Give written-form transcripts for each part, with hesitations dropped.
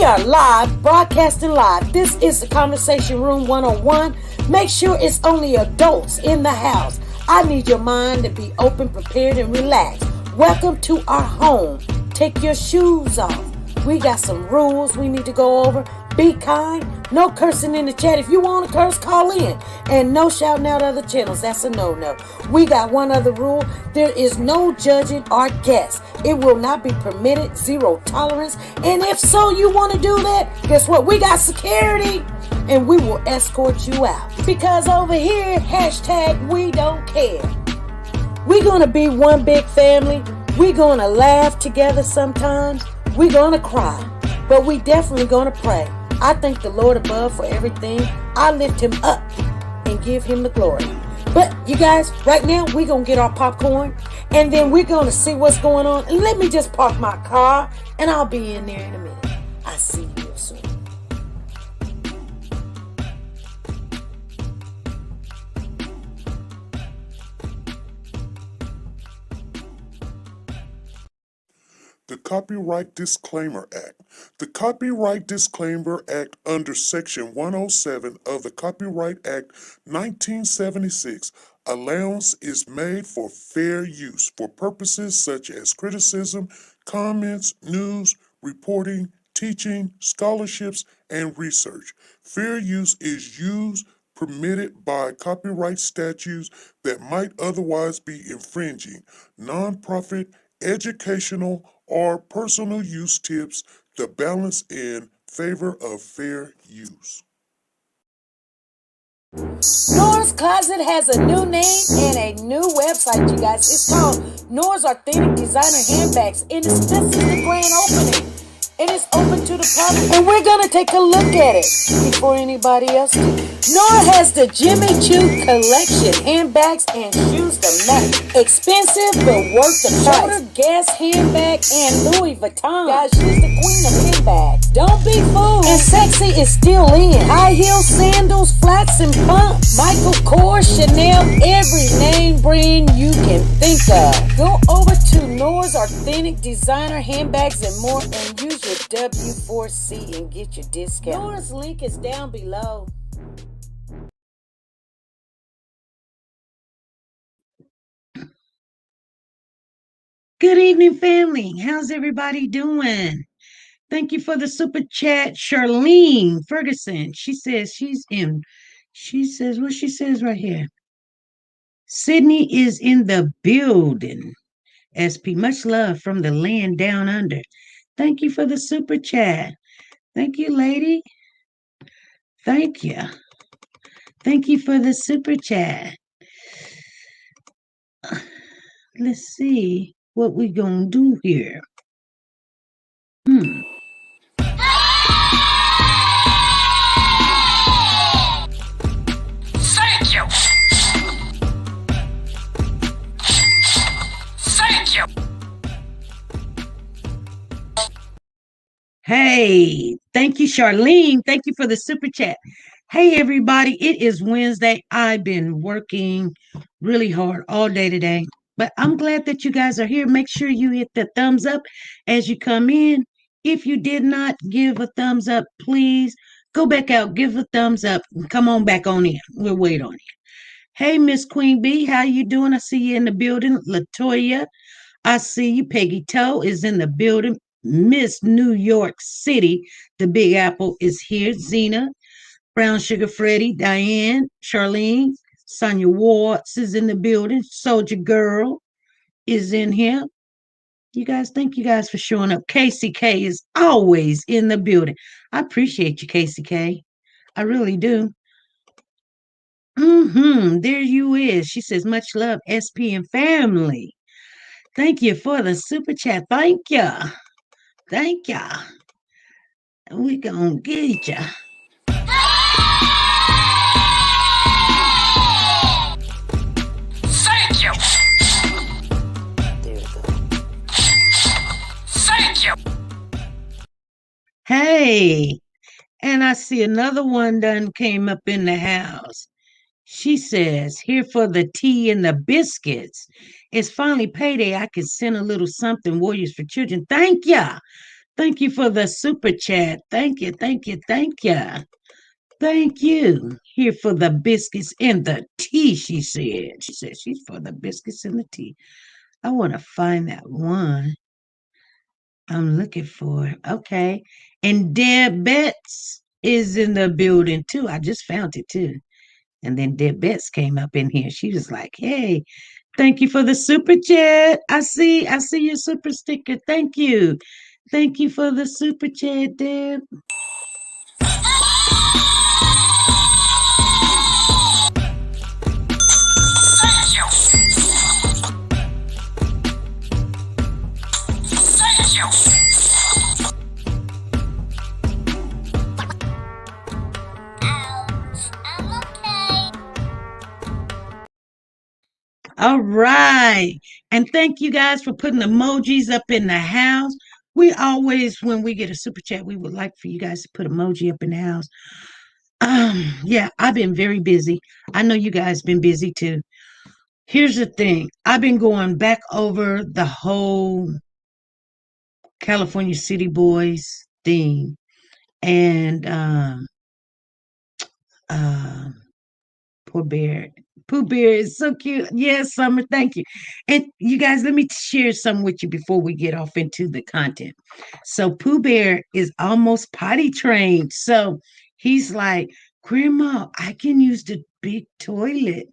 We are live, broadcasting live. This is the Conversation Room 101. Make sure it's only adults in the house. I need your mind to be open, prepared, and relaxed. Welcome to our home. Take your shoes off. We got some rules we need to go over. Be kind. No cursing in the chat. If you want to curse, call in. And no shouting out other channels. That's a no-no. We got one other rule. There is no judging our guests. It will not be permitted. Zero tolerance. And if so, you want to do that, guess what? We got security. And we will escort you out. Because over here, hashtag we don't care. We're going to be one big family. We're going to laugh together sometimes. We're going to cry. But we definitely going to pray. I thank the Lord above for everything. I lift him up and give him the glory. But you guys, right now, we're going to get our popcorn. And then we're going to see what's going on. And let me just park my car. And I'll be in there in a minute. I'll see you real soon. The Copyright Disclaimer Act. The Copyright Disclaimer Act under Section 107 of the Copyright Act 1976, allowance is made for fair use for purposes such as criticism, comments, news, reporting, teaching, scholarships, and research. Fair use is used permitted by copyright statutes that might otherwise be infringing. Nonprofit, educational, or personal use tips the balance in favor of fair use. Nora's Closet has a new name and a new website, you guys. It's called Nora's Authentic Designer Handbags. And this is the grand opening. And it's open to the public. And we're going to take a look at it before anybody else do. Nora has the Jimmy Choo collection. Handbags and shoes to match. Expensive but worth the price. Shoulder Guess handbag and Louis Vuitton. Guys, she's the queen of handbags. Don't be fooled. And sexy is still in. High heel sandals, flats and pumps. Michael Kors, Chanel, every name brand you can think of. Go over to Nora's Authentic Designer Handbags and more and use your W4C and get your discount. Nora's link is down below. Good evening, family. How's everybody doing? Thank you for the super chat. Charlene Ferguson. She says what she says right here. Sydney is in the building. SP, much love from the land down under. Thank you for the super chat. Thank you, lady. Thank you. Thank you for the super chat. Let's see what we gonna do here. Thank you. Thank you. Hey, thank you, Charlene. Thank you for the super chat. Hey, everybody. It is Wednesday. I've been working really hard all day today, but I'm glad that you guys are here. Make sure you hit the thumbs up as you come in. If you did not give a thumbs up, please go back out, give a thumbs up, and come on back on in. We'll wait on you. Hey, Miss Queen Bee, how you doing? I see you in the building. Latoya, I see you. Peggy Toe is in the building. Miss New York City, the Big Apple is here. Zena, Brown Sugar Freddie, Diane, Charlene, Sonia Watts is in the building. Soldier Girl is in here. You guys, thank you guys for showing up. KCK is always in the building. I appreciate you, KCK. I really do. There you is. She says, much love, SP and family. Thank you for the super chat. Thank you. Thank you. We gonna get ya. Thank you. There we go. Thank you. Hey, and I see another one done came up in the house. She says, here for the tea and the biscuits. It's finally payday. I can send a little something, Warriors for Children. Thank ya. Thank you for the super chat. Thank you, thank you, thank you. Thank you. Here for the biscuits and the tea, she said. She said she's for the biscuits and the tea. I want to find that one. I'm looking for it. Okay. And Deb Betts is in the building too. I just found it too. And then Deb Betts came up in here. She was like, hey, thank you for the super chat. I see your super sticker. Thank you. Thank you for the super chat, Deb. Thank you. Thank you. Ouch. I'm okay. All right. And thank you guys for putting emojis up in the house. We always, when we get a super chat, we would like for you guys to put emoji up in the house. Yeah, I've been very busy. I know you guys been busy too. Here's the thing. I've been going back over the whole California City Boys thing. And um Poor Bear. Pooh Bear is so cute. Yes, Summer, thank you. And you guys, let me share some with you before we get off into the content. So Pooh Bear is almost potty trained. So he's like, Grandma, I can use the big toilet.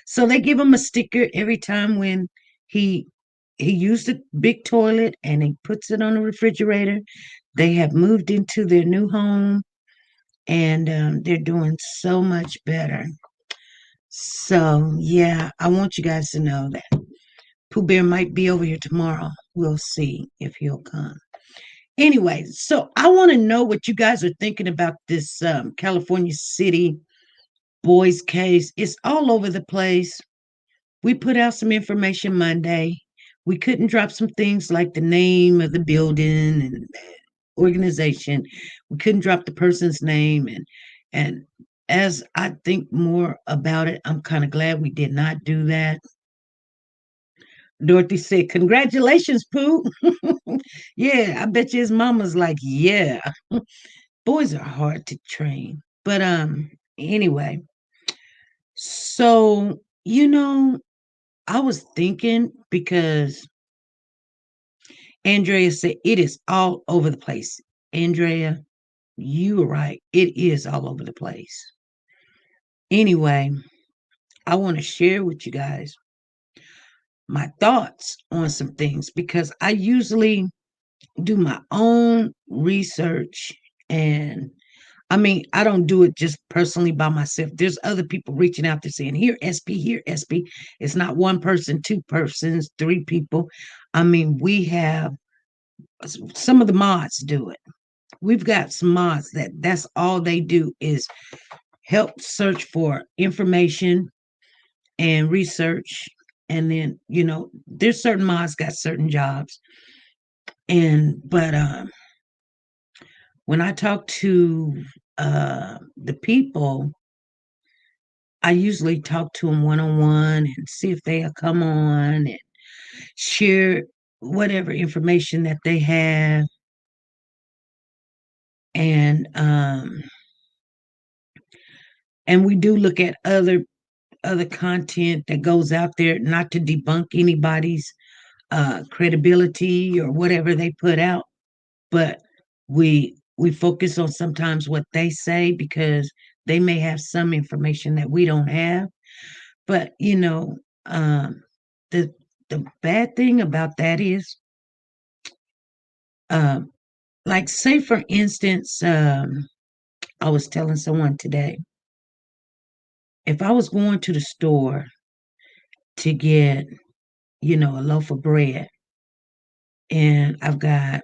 So they give him a sticker every time when he he used the big toilet and he puts it on the refrigerator. They have moved into their new home and they're doing so much better. So, yeah, I want you guys to know that Pooh Bear might be over here tomorrow. We'll see if he'll come. Anyway, so I want to know what you guys are thinking about this California City Boys case. It's all over the place. We put out some information Monday. We couldn't drop some things like the name of the building and organization. We couldn't drop the person's name and as I think more about it, I'm kind of glad we did not do that. Dorothy said, congratulations, Pooh. Yeah, I bet you his mama's like, yeah. Boys are hard to train. But anyway, so I was thinking because Andrea said it is all over the place. Andrea, you were right. It is all over the place. Anyway, I want to share with you guys my thoughts on some things because I usually do my own research and I mean, I don't do it just personally by myself. There's other people reaching out to saying, here, SP, here, SP. It's not one person, two persons, three people. I mean, we have some of the mods do it. We've got some mods that's all they do is help search for information and research. And then, there's certain mods got certain jobs. But when I talk to the people, I usually talk to them one on one and see if they'll come on and share whatever information that they have. And and we do look at other content that goes out there, not to debunk anybody's credibility or whatever they put out, but we focus on sometimes what they say because they may have some information that we don't have. But the the bad thing about that is, um, like say for instance, I was telling someone today, if I was going to the store to get, a loaf of bread, and I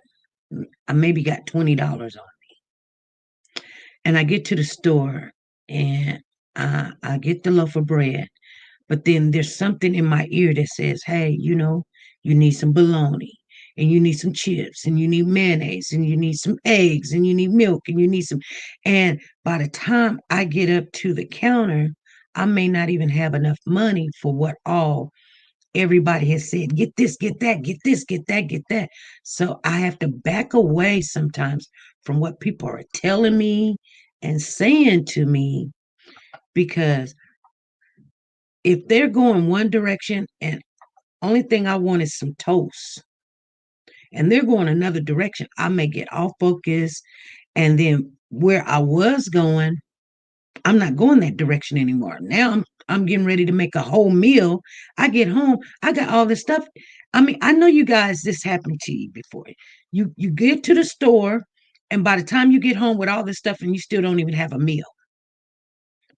maybe got $20 on, and I get to the store and I get the loaf of bread. But then there's something in my ear that says, hey, you need some bologna and you need some chips and you need mayonnaise and you need some eggs and you need milk and you need some. And by the time I get up to the counter, I may not even have enough money for what all everybody has said, get this, get that, get this, get that, get that. So I have to back away sometimes from what people are telling me and saying to me, because if they're going one direction and only thing I want is some toast, and they're going another direction, I may get off focus. And then where I was going, I'm not going that direction anymore. Now I'm getting ready to make a whole meal. I get home, I got all this stuff. I mean, I know you guys, this happened to you before. You get to the store, and by the time you get home with all this stuff, and you still don't even have a meal.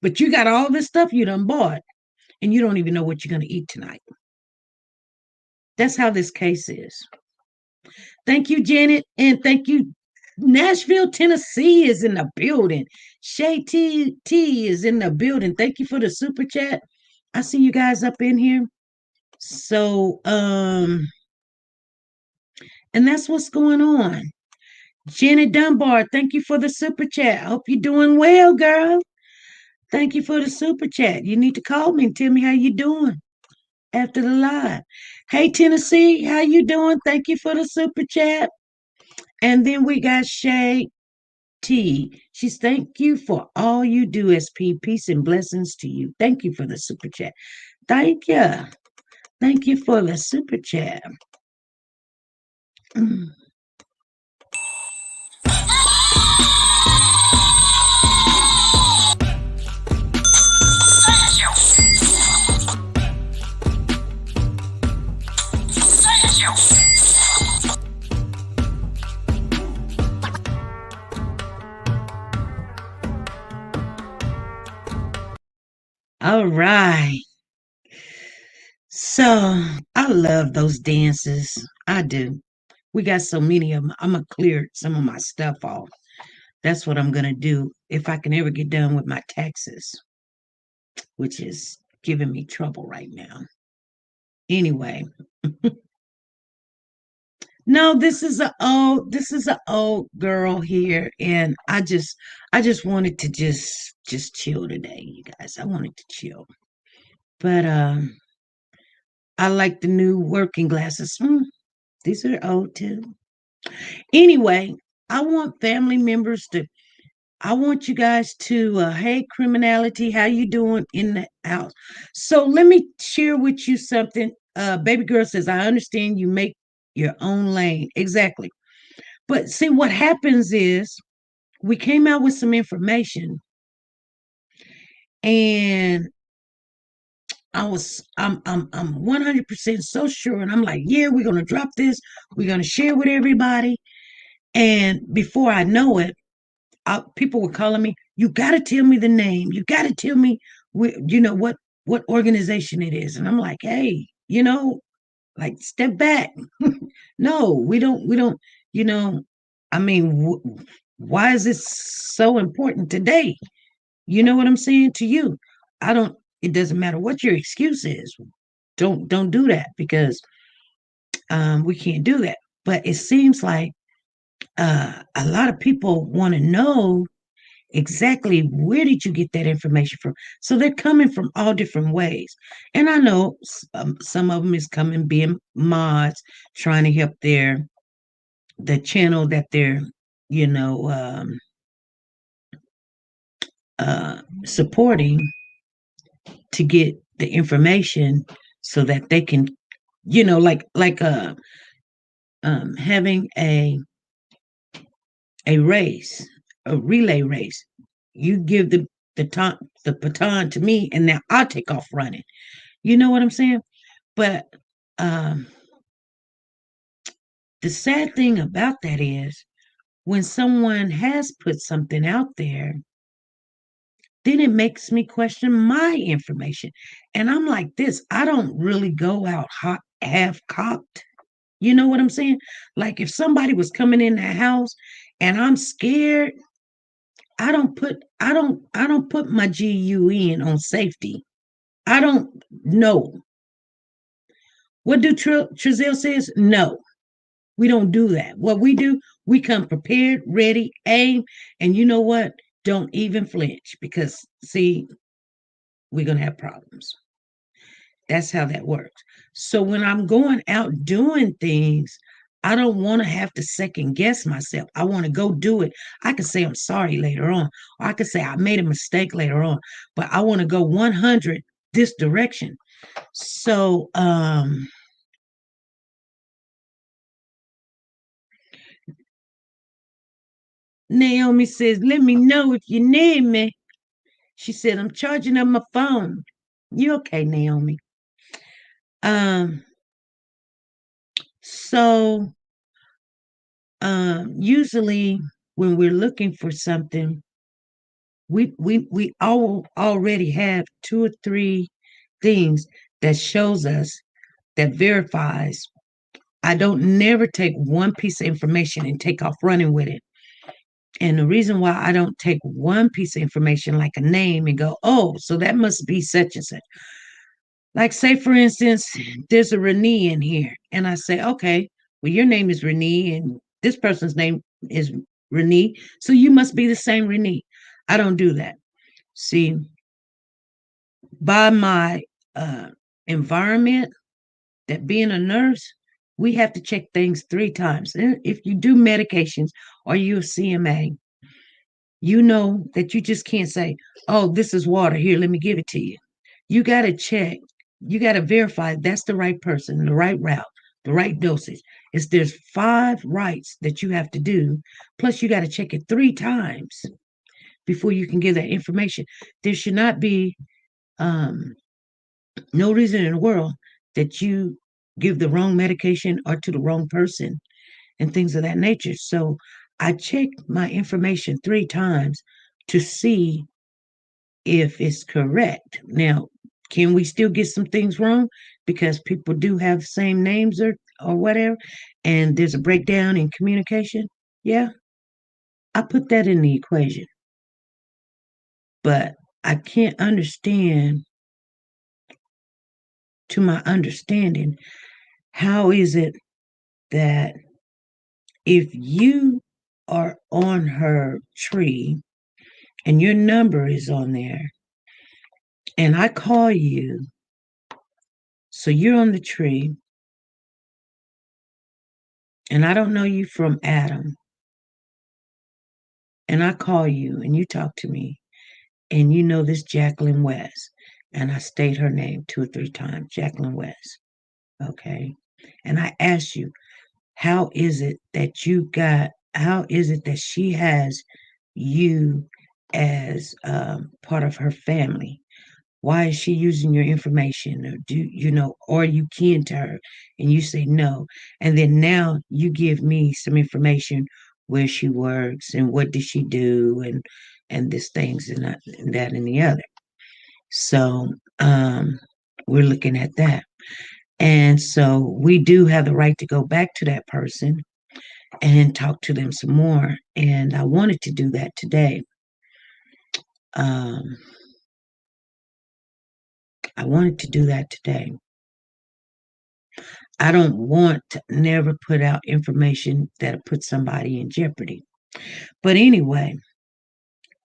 But you got all this stuff you done bought, and you don't even know what you're gonna eat tonight. That's how this case is. Thank you, Janet, and thank you. Nashville, Tennessee is in the building. Shay T is in the building. Thank you for the super chat. I see you guys up in here. So, and that's what's going on. Janet Dunbar, thank you for the super chat. I hope you're doing well, girl. Thank you for the super chat. You need to call me and tell me how you doing after the live. Hey, Tennessee, how you doing? Thank you for the super chat. And then we got Shay T. She's thank you for all you do, SP. Peace and blessings to you. Thank you for the super chat. Thank you. Thank you for the super chat. All right. So I love those dances. I do. We got so many of them. I'm going to clear some of my stuff off. That's what I'm going to do if I can ever get done with my taxes, which is giving me trouble right now. Anyway. No, this is a old girl here, and I just wanted to just chill today, you guys. I wanted to chill. But I like the new working glasses. These are old too. Anyway, I want family members to I want you guys to hey criminality, how you doing in the house? So let me share with you something. Baby girl says, I understand you make your own lane. Exactly. But see what happens is we came out with some information, and I'm 100% so sure, and I'm like, yeah, we're gonna drop this, we're gonna share with everybody. And before I know it, people were calling me. You got to tell me the name. You got to tell me, what organization it is. And I'm like, hey, like step back. No, we don't. We don't. You know, I mean, why is this so important today? You know what I'm saying to you? I don't. It doesn't matter what your excuse is. Don't do that, because we can't do that. But it seems like a lot of people want to know exactly where did you get that information from. So they're coming from all different ways, and I know some of them is coming being mods, trying to help the channel that they're you know um, supporting, to get the information so that they can, having a race, a relay race. You give the baton to me, and now I'll take off running. You know what I'm saying? But um, the sad thing about that is, when someone has put something out there, then it makes me question my information. And I'm like this, I don't really go out hot, half cocked. You know what I'm saying? Like if somebody was coming in the house and I'm scared, I don't put my GUN on safety. I don't know. What do Trezell says? No, we don't do that. What we do, we come prepared, ready, aim, and you know what? Don't even flinch, because see, we're gonna have problems. That's how that works. So when I'm going out doing things, I don't want to have to second guess myself. I want to go do it. I can say I'm sorry later on, or I can say I made a mistake later on, but I want to go 100 this direction. So Naomi says, "Let me know if you need me." She said, "I'm charging up my phone." You okay, Naomi? Um, so usually when we're looking for something, we all already have two or three things that shows us, that verifies. I don't never take one piece of information and take off running with it. And the reason why I don't take one piece of information like a name and go, oh, so that must be such and such. Like, say, for instance, there's a Renee in here, and I say, okay, well, your name is Renee, and this person's name is Renee, so you must be the same Renee. I don't do that. See, by my uh, environment, that being a nurse, we have to check things three times. And if you do medications or you're a CMA, you know that you just can't say, oh, this is water. Here, let me give it to you. You got to check. You got to verify that's the right person, the right route, the right dosage. Is there's five rights that you have to do. Plus, you got to check it three times before you can give that information. There should not be um, no reason in the world that you give the wrong medication or to the wrong person and things of that nature. So I check my information three times to see if it's correct. Now, can we still get some things wrong because people do have the same names or whatever, and there's a breakdown in communication? Yeah, I put that in the equation, but I can't understand, to my understanding, how is it that if you are on her tree and your number is on there and I call you, so you're on the tree and I don't know you from Adam, and I call you and you talk to me and you know this Jacqueline West, and I state her name two or three times, Jacqueline West, okay? And I ask you, how is it that she has you as part of her family? Why is she using your information? Or do you know, or you kin to her? And you say no. And then now you give me some information, where she works and what did she do, and this things and that and the other. So we're looking at that. And so we do have the right to go back to that person and talk to them some more. And I wanted to do that today. Um, I wanted to do that today. I don't want to never put out information that'll put somebody in jeopardy. But anyway,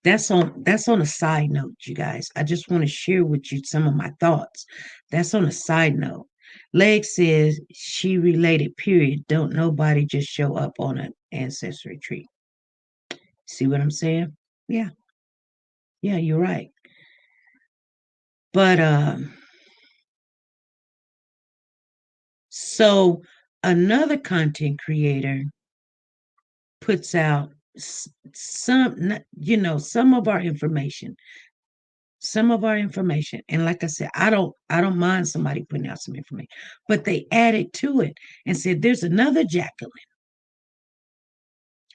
that's on a side note, you guys. I just want to share with you some of my thoughts. That's on a side note. Leg says she related, period. Don't nobody just show up on an ancestry tree. See what I'm saying? Yeah, yeah, you're right. But so another content creator puts out some, some of our information, and like I said, I don't mind somebody putting out some information, but they added to it and said there's another Jacqueline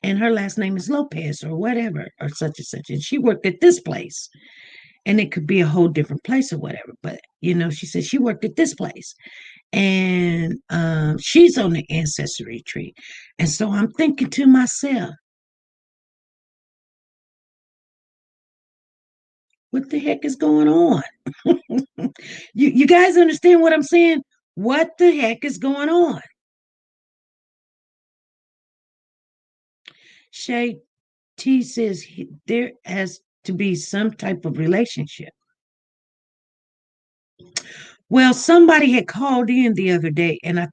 and her last name is Lopez or whatever or such and such, and she worked at this place, and it could be a whole different place or whatever, but she said she worked at this place, and she's on the ancestry tree. And so I'm thinking to myself, what the heck is going on? You guys understand what I'm saying? What the heck is going on? Shay T says there has to be some type of relationship. Well, somebody had called in the other day, and I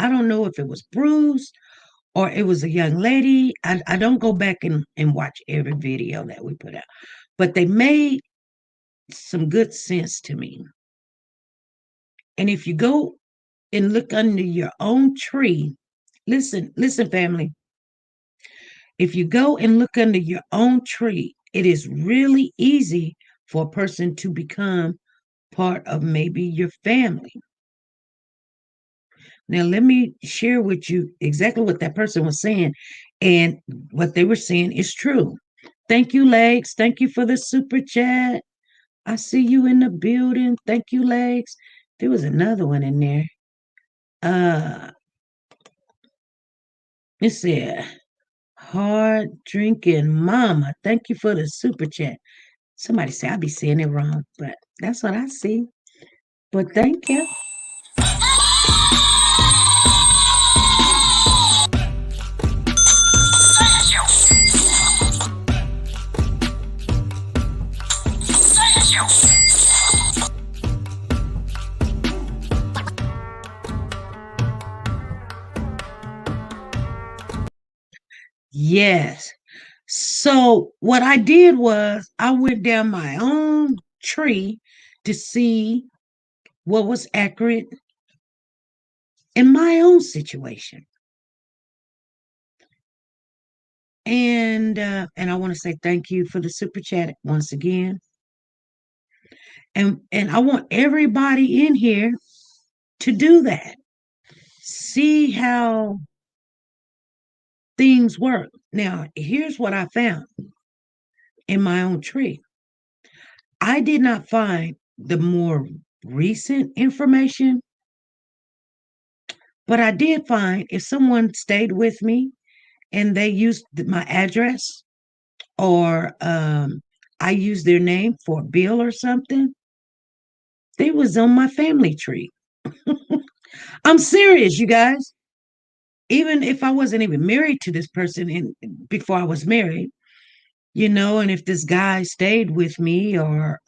don't know if it was Bruce or it was a young lady. I don't go back and watch every video that we put out, but they made some good sense to me. And if you go and look under your own tree, listen, family, if you go and look under your own tree, it is really easy for a person to become part of maybe your family. Now, let me share with you exactly what that person was saying. And what they were saying is true. Thank you, Legs. Thank you for the super chat. I see you in the building. Thank you, Legs. There was another one in there. Uh, it said, hard drinking mama. Thank you for the super chat. Somebody say I be saying it wrong, but that's what I see. But thank you. Yes. So what I did was I went down my own tree to see what was accurate in my own situation. And I want to say thank you for the super chat once again. And I want everybody in here to do that. See how things work. Now, here's what I found in my own tree. I did not find the more recent information, but I did find if someone stayed with me and they used my address or I used their name for a bill or something, they was on my family tree. I'm serious, you guys. Even if I wasn't even married to this person before I was married, and if this guy stayed with me or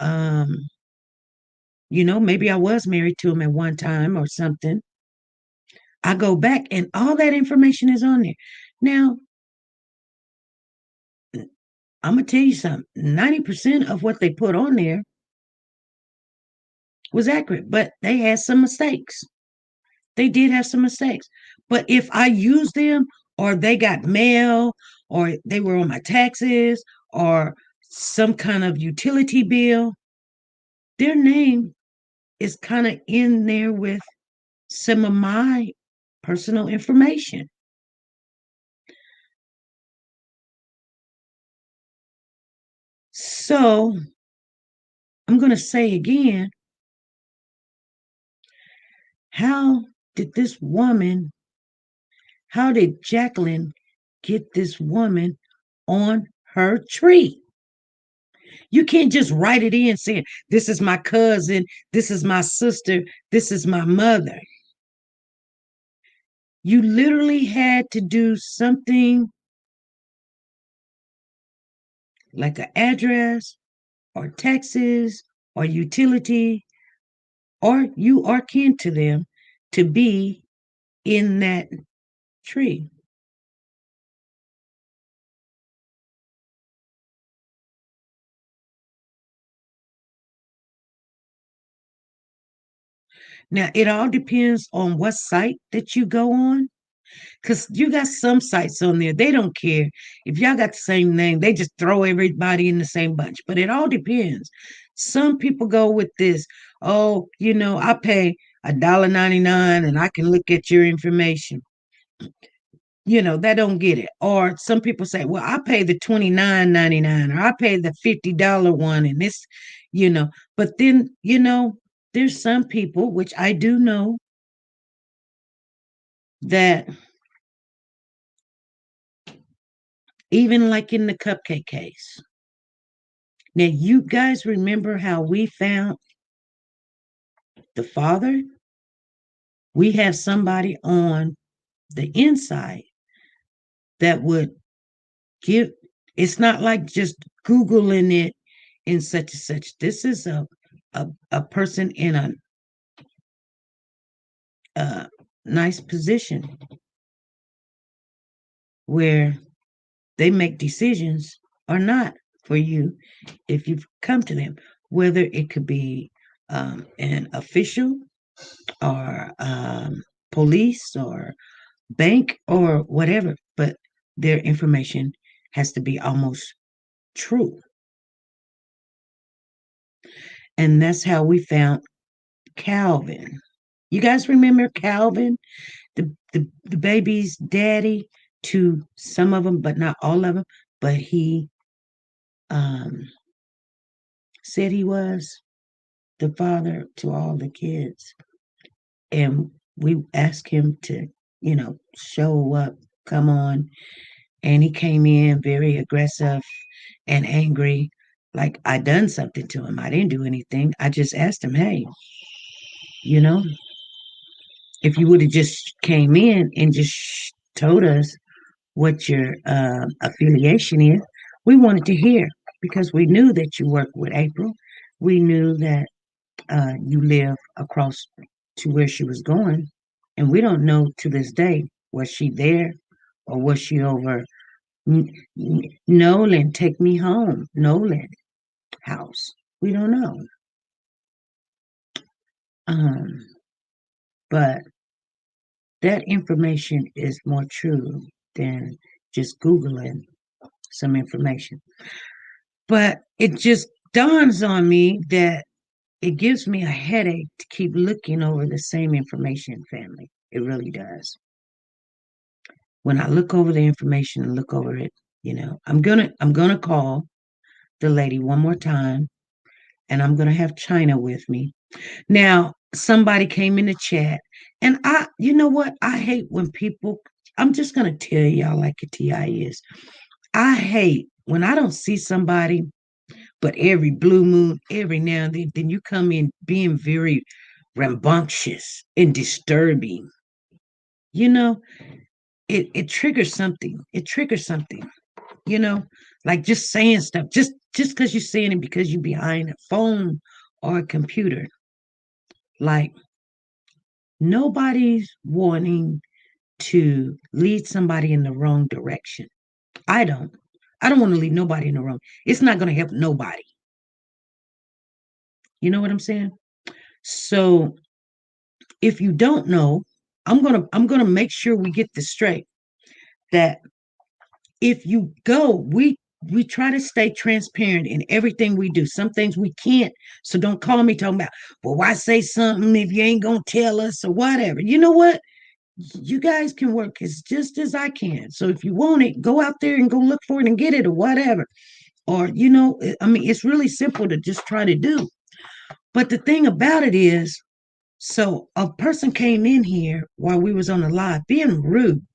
maybe I was married to him at one time or something, I go back and all that information is on there. Now, I'm gonna tell you something. 90% of what they put on there was accurate, but they had some mistakes. They did have some mistakes. But if I used them or they got mail or they were on my taxes or some kind of utility bill, their name is kind of in there with some of my personal information. So I'm going to say again, how did this woman, how did Jacqueline get this woman on her tree? You can't just write it in saying, this is my cousin, this is my sister, this is my mother. You literally had to do something like an address or taxes or utility, or you are kin to them to be in that tree. Now, it all depends on what site that you go on. Because you got some sites on there, they don't care. If y'all got the same name, they just throw everybody in the same bunch. But it all depends. Some people go with this, oh, I pay $1.99 and I can look at your information. That don't get it. Or some people say, well, I pay the $29.99 or I pay the $50 one and this, but then, there's some people, which I do know, that even like in the cupcake case. Now, you guys remember how we found the father? We have somebody on the inside that would give, it's not like just Googling it in such and such. This is a person in a nice position where they make decisions or not for you if you've come to them, whether it could be an official or police or bank or whatever, but their information has to be almost true. And that's how we found Calvin. You guys remember Calvin, the baby's daddy to some of them, but not all of them. But he um, said he was the father to all the kids. And we asked him to, show up, come on. And he came in very aggressive and angry, like I done something to him. I didn't do anything. I just asked him, hey, you know, if you would have just came in and just told us what your affiliation is, we wanted to hear because we knew that you worked with April. We knew that you live across to where she was going. And we don't know to this day, was she there or was she over Nolan, take me home, Nolan house? We don't know. Um, but that information is more true than just Googling some information. But it just dawns on me that it gives me a headache to keep looking over the same information, family. It really does. When I look over the information and look over it, I'm gonna call the lady one more time and I'm gonna have China with me. Now, somebody came in the chat, and you know what? I hate when people, I'm just gonna tell y'all like a TI is. I hate when I don't see somebody, but every blue moon, every now and then you come in being very rambunctious and disturbing. You know, it triggers something. It triggers something. You know, like just saying stuff, just because you're saying it because you're behind a phone or a computer. Like nobody's wanting to lead somebody in the wrong direction. I don't. I don't want to lead nobody in the wrong. It's not going to help nobody. You know what I'm saying? So if you don't know, I'm gonna make sure we get this straight. That if you go, we try to stay transparent in everything we do. Some things we can't. So don't call me talking about, well, why say something if you ain't gonna tell us or whatever. You know what? You guys can work as just as I can. So if you want it, go out there and go look for it and get it or whatever. Or, I mean, it's really simple to just try to do. But the thing about it is, so a person came in here while we was on the live being rude.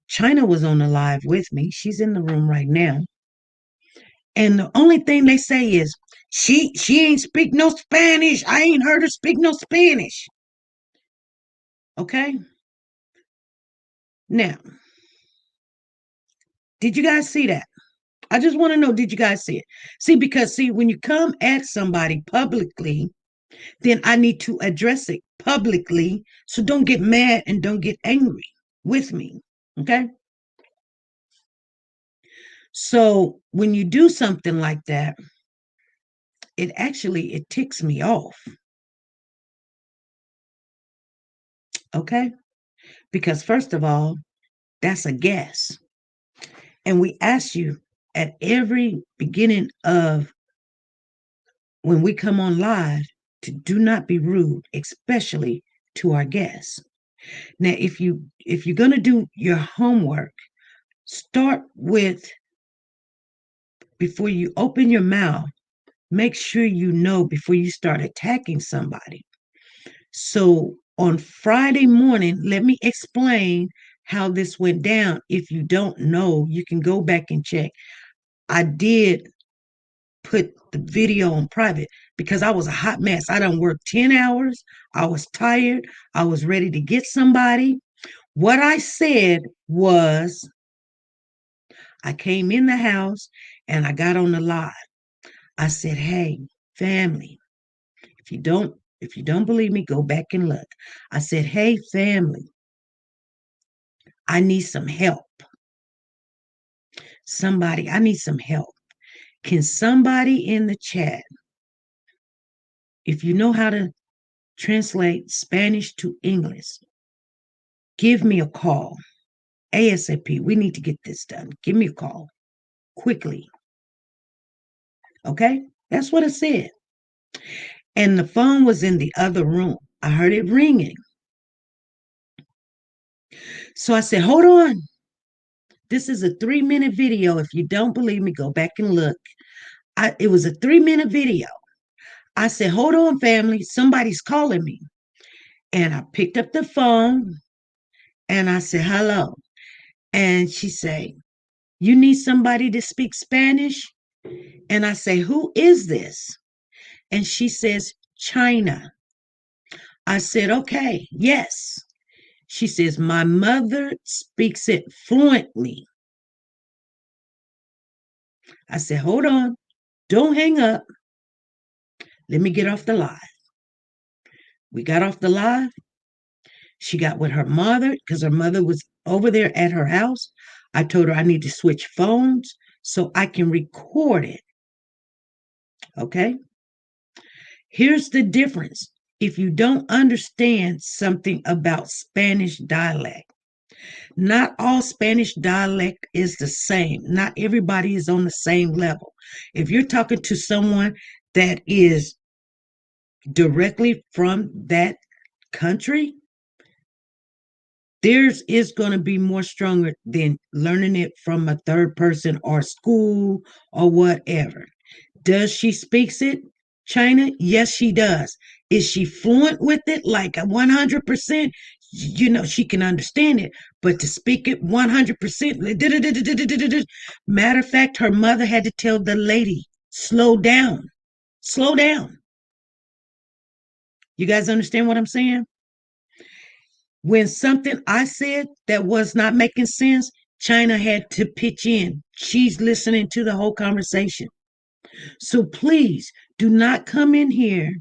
China was on the live with me. She's in the room right now. And the only thing they say is, she ain't speak no Spanish. I ain't heard her speak no Spanish. Okay? Now, did you guys see that? I just want to know, did you guys see it? See, when you come at somebody publicly, then I need to address it publicly. So don't get mad and don't get angry with me. Okay? So when you do something like that, it ticks me off. Okay? Because first of all, that's a guess. And we ask you at every beginning of when we come on live to do not be rude, especially to our guests. Now, if you're gonna do your homework, start with before you open your mouth, make sure you know before you start attacking somebody. So on Friday morning, let me explain how this went down. If you don't know, you can go back and check. I did put the video on private because I was a hot mess. I done worked 10 hours. I was tired. I was ready to get somebody. What I said was, I came in the house and I got on the live. I said, hey, family, if you don't If you don't believe me, go back and look. I said, hey, family, I need some help. Somebody, I need some help. Can somebody in the chat, if you know how to translate Spanish to English, give me a call ASAP. We need to get this done. Give me a call quickly. Okay? That's what I said. And the phone was in the other room. I heard it ringing. So I said, hold on. This is a 3-minute video. If you don't believe me, go back and look. It was a 3-minute video. I said, hold on, family. Somebody's calling me. And I picked up the phone and I said, hello. And she said, you need somebody to speak Spanish? And I say, who is this? And she says, China. I said, okay, yes. She says, my mother speaks it fluently. I said, hold on. Don't hang up. Let me get off the live. We got off the live. She got with her mother because her mother was over there at her house. I told her I need to switch phones so I can record it. Okay? Here's the difference. If you don't understand something about Spanish dialect, not all Spanish dialect is the same. Not everybody is on the same level. If you're talking to someone that is directly from that country, theirs is going to be more stronger than learning it from a third person or school or whatever. Does she speaks it, China? Yes, she does. Is she fluent with it like 100%? You know, she can understand it, but to speak it 100%, matter of fact, her mother had to tell the lady, slow down, slow down. You guys understand what I'm saying? When something I said that was not making sense, China had to pitch in. She's listening to the whole conversation. So please do not come in here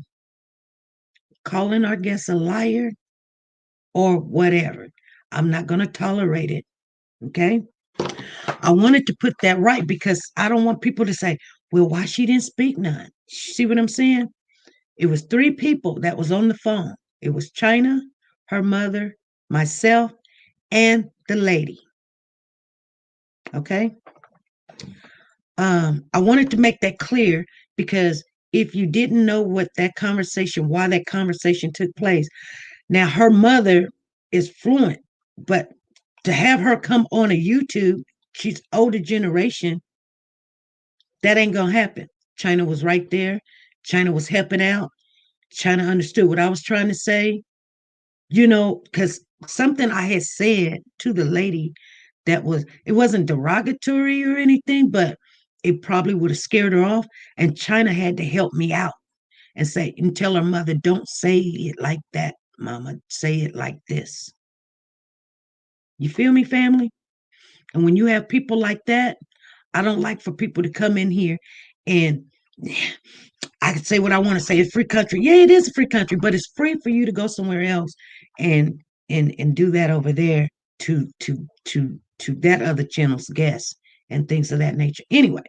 calling our guest a liar or whatever. I'm not going to tolerate it. Okay. I wanted to put that right because I don't want people to say, well, why she didn't speak none? See what I'm saying? It was 3 people that was on the phone. It was China, her mother, myself, and the lady. Okay. I wanted to make that clear because if you didn't know what that conversation, why that conversation took place, now her mother is fluent, but to have her come on a YouTube, she's older generation, that ain't gonna happen. China was right there. China was helping out. China understood what I was trying to say, because something I had said to the lady it wasn't derogatory or anything, but it probably would have scared her off. And China had to help me out and tell her mother, don't say it like that, mama. Say it like this. You feel me, family? And when you have people like that, I don't like for people to come in here and I could say what I want to say. It's free country. Yeah, it is a free country, but it's free for you to go somewhere else and do that over there to that other channel's guests and things of that nature. Anyway,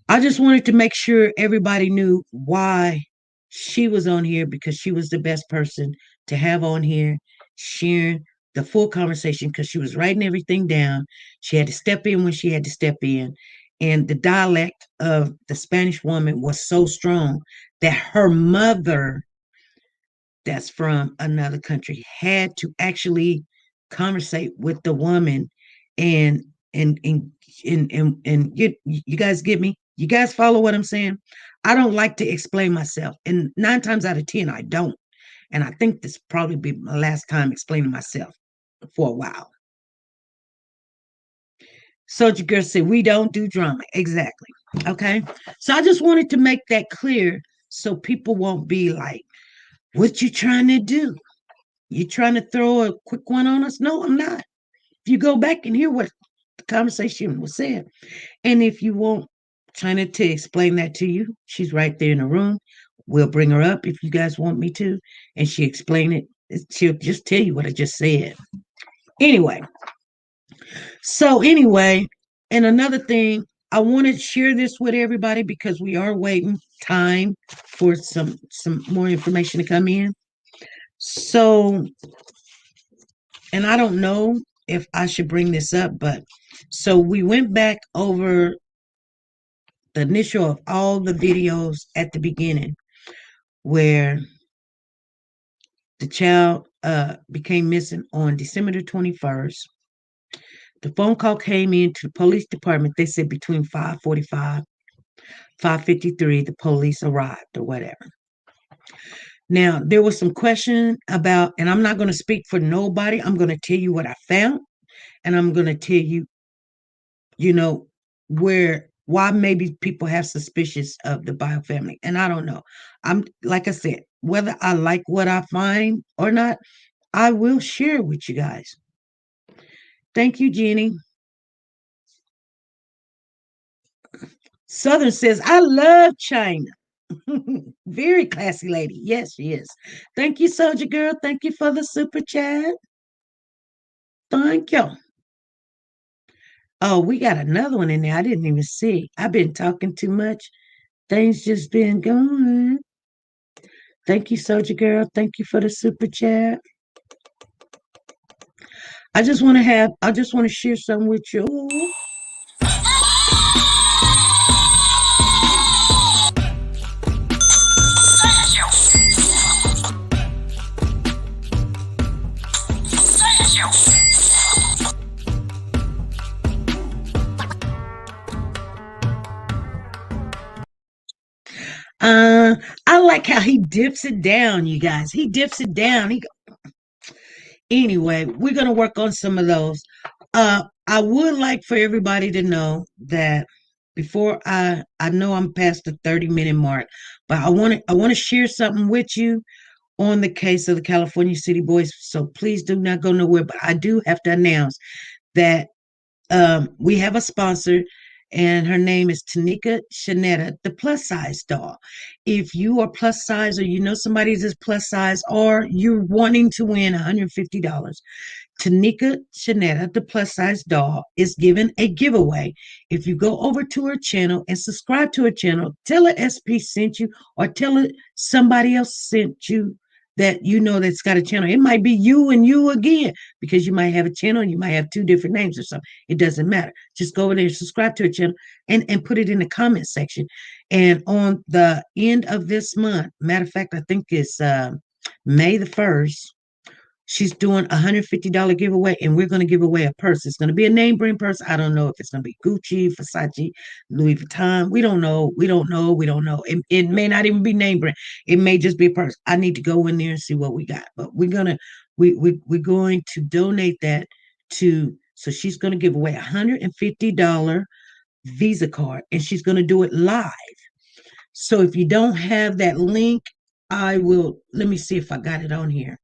I just wanted to make sure everybody knew why she was on here because she was the best person to have on here sharing the full conversation because she was writing everything down. She had to step in when she had to step in. And the dialect of the Spanish woman was so strong that her mother, that's from another country, had to actually conversate with the woman and you guys get me? You guys follow what I'm saying? I don't like to explain myself. And 9 times out of 10, I don't. And I think this probably be my last time explaining myself for a while. Soldier Girl said, we don't do drama. Exactly. Okay. So I just wanted to make that clear so people won't be like, what you trying to do? You trying to throw a quick one on us? No, I'm not. If you go back and hear what the conversation was said, and if you want China to explain that to you, she's right there in the room. We'll bring her up if you guys want me to, and she explain it. She'll just tell you what I just said. Anyway, anyway, and another thing, I want to share this with everybody because we are waiting time for some more information to come in. So, and I don't know if I should bring this up, but so we went back over the initial of all the videos at the beginning where the child became missing on December the 21st. The phone call came into the police department. They said between 5:45, 5:53, the police arrived or whatever. Now, there was some question about, and I'm not going to speak for nobody. I'm going to tell you what I found, and I'm going to tell you, you know, why maybe people have suspicious of the bio family. And I don't know. I'm like I said, whether I like what I find or not, I will share with you guys. Thank you, Jenny. Southern says, I love China. Very classy lady. Yes, she is. Thank you, Soldier Girl. Thank you for the super chat. Thank you. Oh, we got another one in there. I didn't even see. I've been talking too much. Things just been going. Thank you, Soldier Girl. Thank you for the super chat. I just want to share something with you. I like how he dips it down, you guys. He dips it down. Anyway, we're gonna work on some of those. I would like for everybody to know that before I know I'm past the 30-minute mark, but I want to share something with you on the case of the California City Boys. So please do not go nowhere. But I do have to announce that we have a sponsor, and her name is Tanika Shanetta, the plus size doll. If you are plus size, or you know somebody that's plus size, or you're wanting to win $150, Tanika Shanetta, the plus size doll, is giving a giveaway. If you go over to her channel and subscribe to her channel, tell her SP sent you, or tell her somebody else sent you that you know that's got a channel. It might be you and you again, because you might have a channel, you might have two different names or something. It doesn't matter. Just go over there and subscribe to her channel and put it in the comment section. And on the end of this month, matter of fact, I think it's May the 1st, she's doing a $150 giveaway, and we're going to give away a purse. It's going to be a name brand purse. I don't know if it's going to be Gucci, Versace, Louis Vuitton. We don't know. It may not even be name brand. It may just be a purse. I need to go in there and see what we got. But we're going to donate that to, so she's going to give away a $150 Visa card, and she's going to do it live. So if you don't have that link, let me see if I got it on here.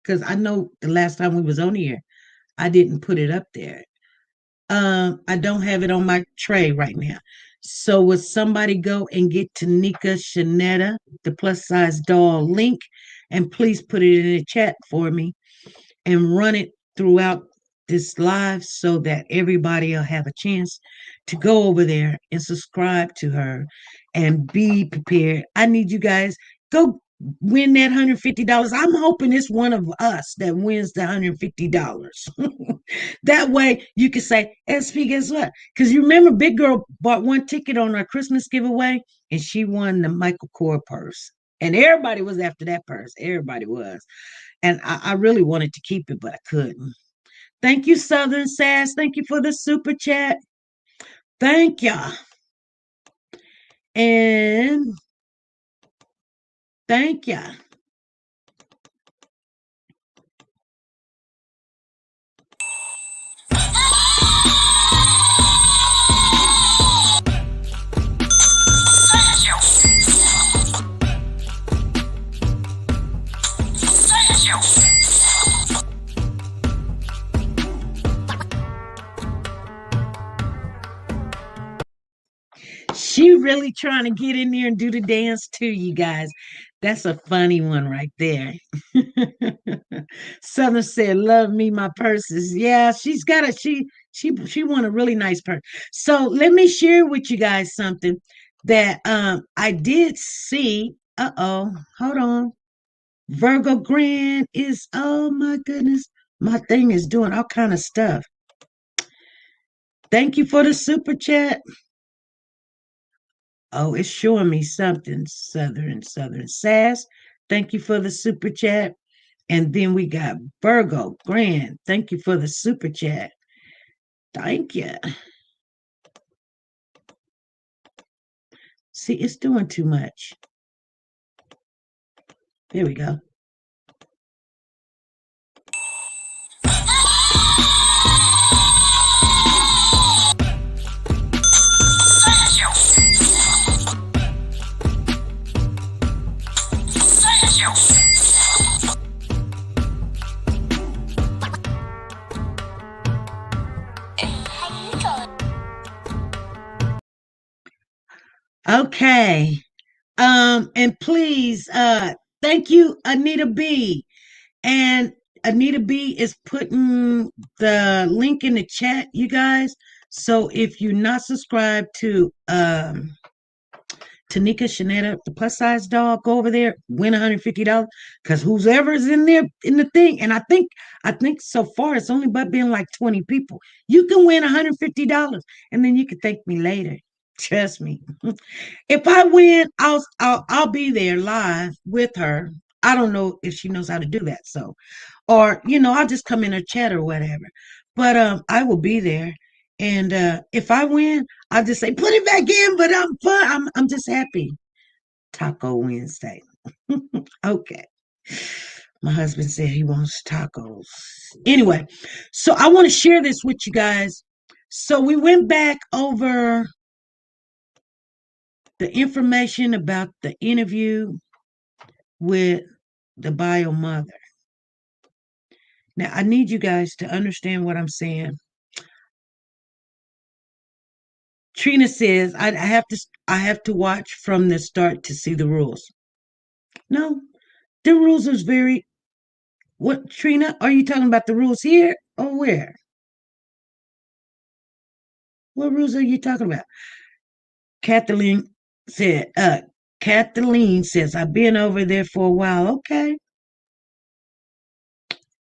Because I know the last time we was on here, I didn't put it up there. I don't have it on my tray right now. So would somebody go and get Tanika Shanetta, the plus size doll link, and please put it in the chat for me and run it throughout this live so that everybody will have a chance to go over there and subscribe to her and be prepared. I need you guys, go win that $150. I'm hoping it's one of us that wins the $150. That way you can say, SP, guess what? Because you remember Big Girl bought one ticket on our Christmas giveaway, and she won the Michael Kors purse. And everybody was after that purse. Everybody was. And I really wanted to keep it, but I couldn't. Thank you, Southern Sass. Thank you for the super chat. Thank you. And thank you. She really trying to get in there and do the dance too, you guys. That's a funny one right there. Southern said, "Love me, my purses." Yeah, she's got a she won a really nice purse. So let me share with you guys something that I did see. Uh-oh, hold on. Virgo Grand is, oh my goodness, my thing is doing all kind of stuff. Thank you for the super chat. Oh, it's showing me something. Southern Sass. Thank you for the super chat. And then we got Virgo Grand. Thank you for the super chat. Thank you. See, it's doing too much. There we go. Okay. And please, thank you, Anita B. And Anita B is putting the link in the chat, you guys. So if you're not subscribed to Tanika Shanetta, the plus size dog, go over there, win $150. Because whoever's in there in the thing, and I think so far it's only but been like 20 people. You can win $150 and then you can thank me later. Trust me. If I win, I'll be there live with her. I don't know if she knows how to do that. So, or I'll just come in her chat or whatever. But I will be there. And if I win, I'll just say put it back in. But I'm fun. I'm just happy. Taco Wednesday. Okay. My husband said he wants tacos. Anyway, so I want to share this with you guys. So we went back over the information about the interview with the bio mother. Now, I need you guys to understand what I'm saying. Trina says I have to watch from the start to see the rules. No, the rules is very. What, Trina? Are you talking about the rules here or where? What rules are you talking about? Kathleen said. Kathleen says I've been over there for a while. Okay.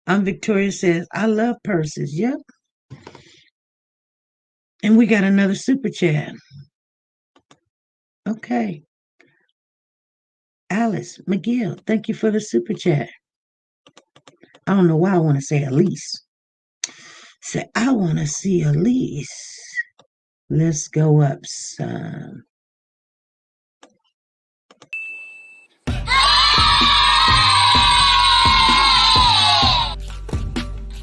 I'm Victoria says I love purses. Yep. And we got another super chat. Okay. Alice McGill, thank you for the super chat. I don't know why I want to say Elise. Say, I want to see Elise. Let's go up some.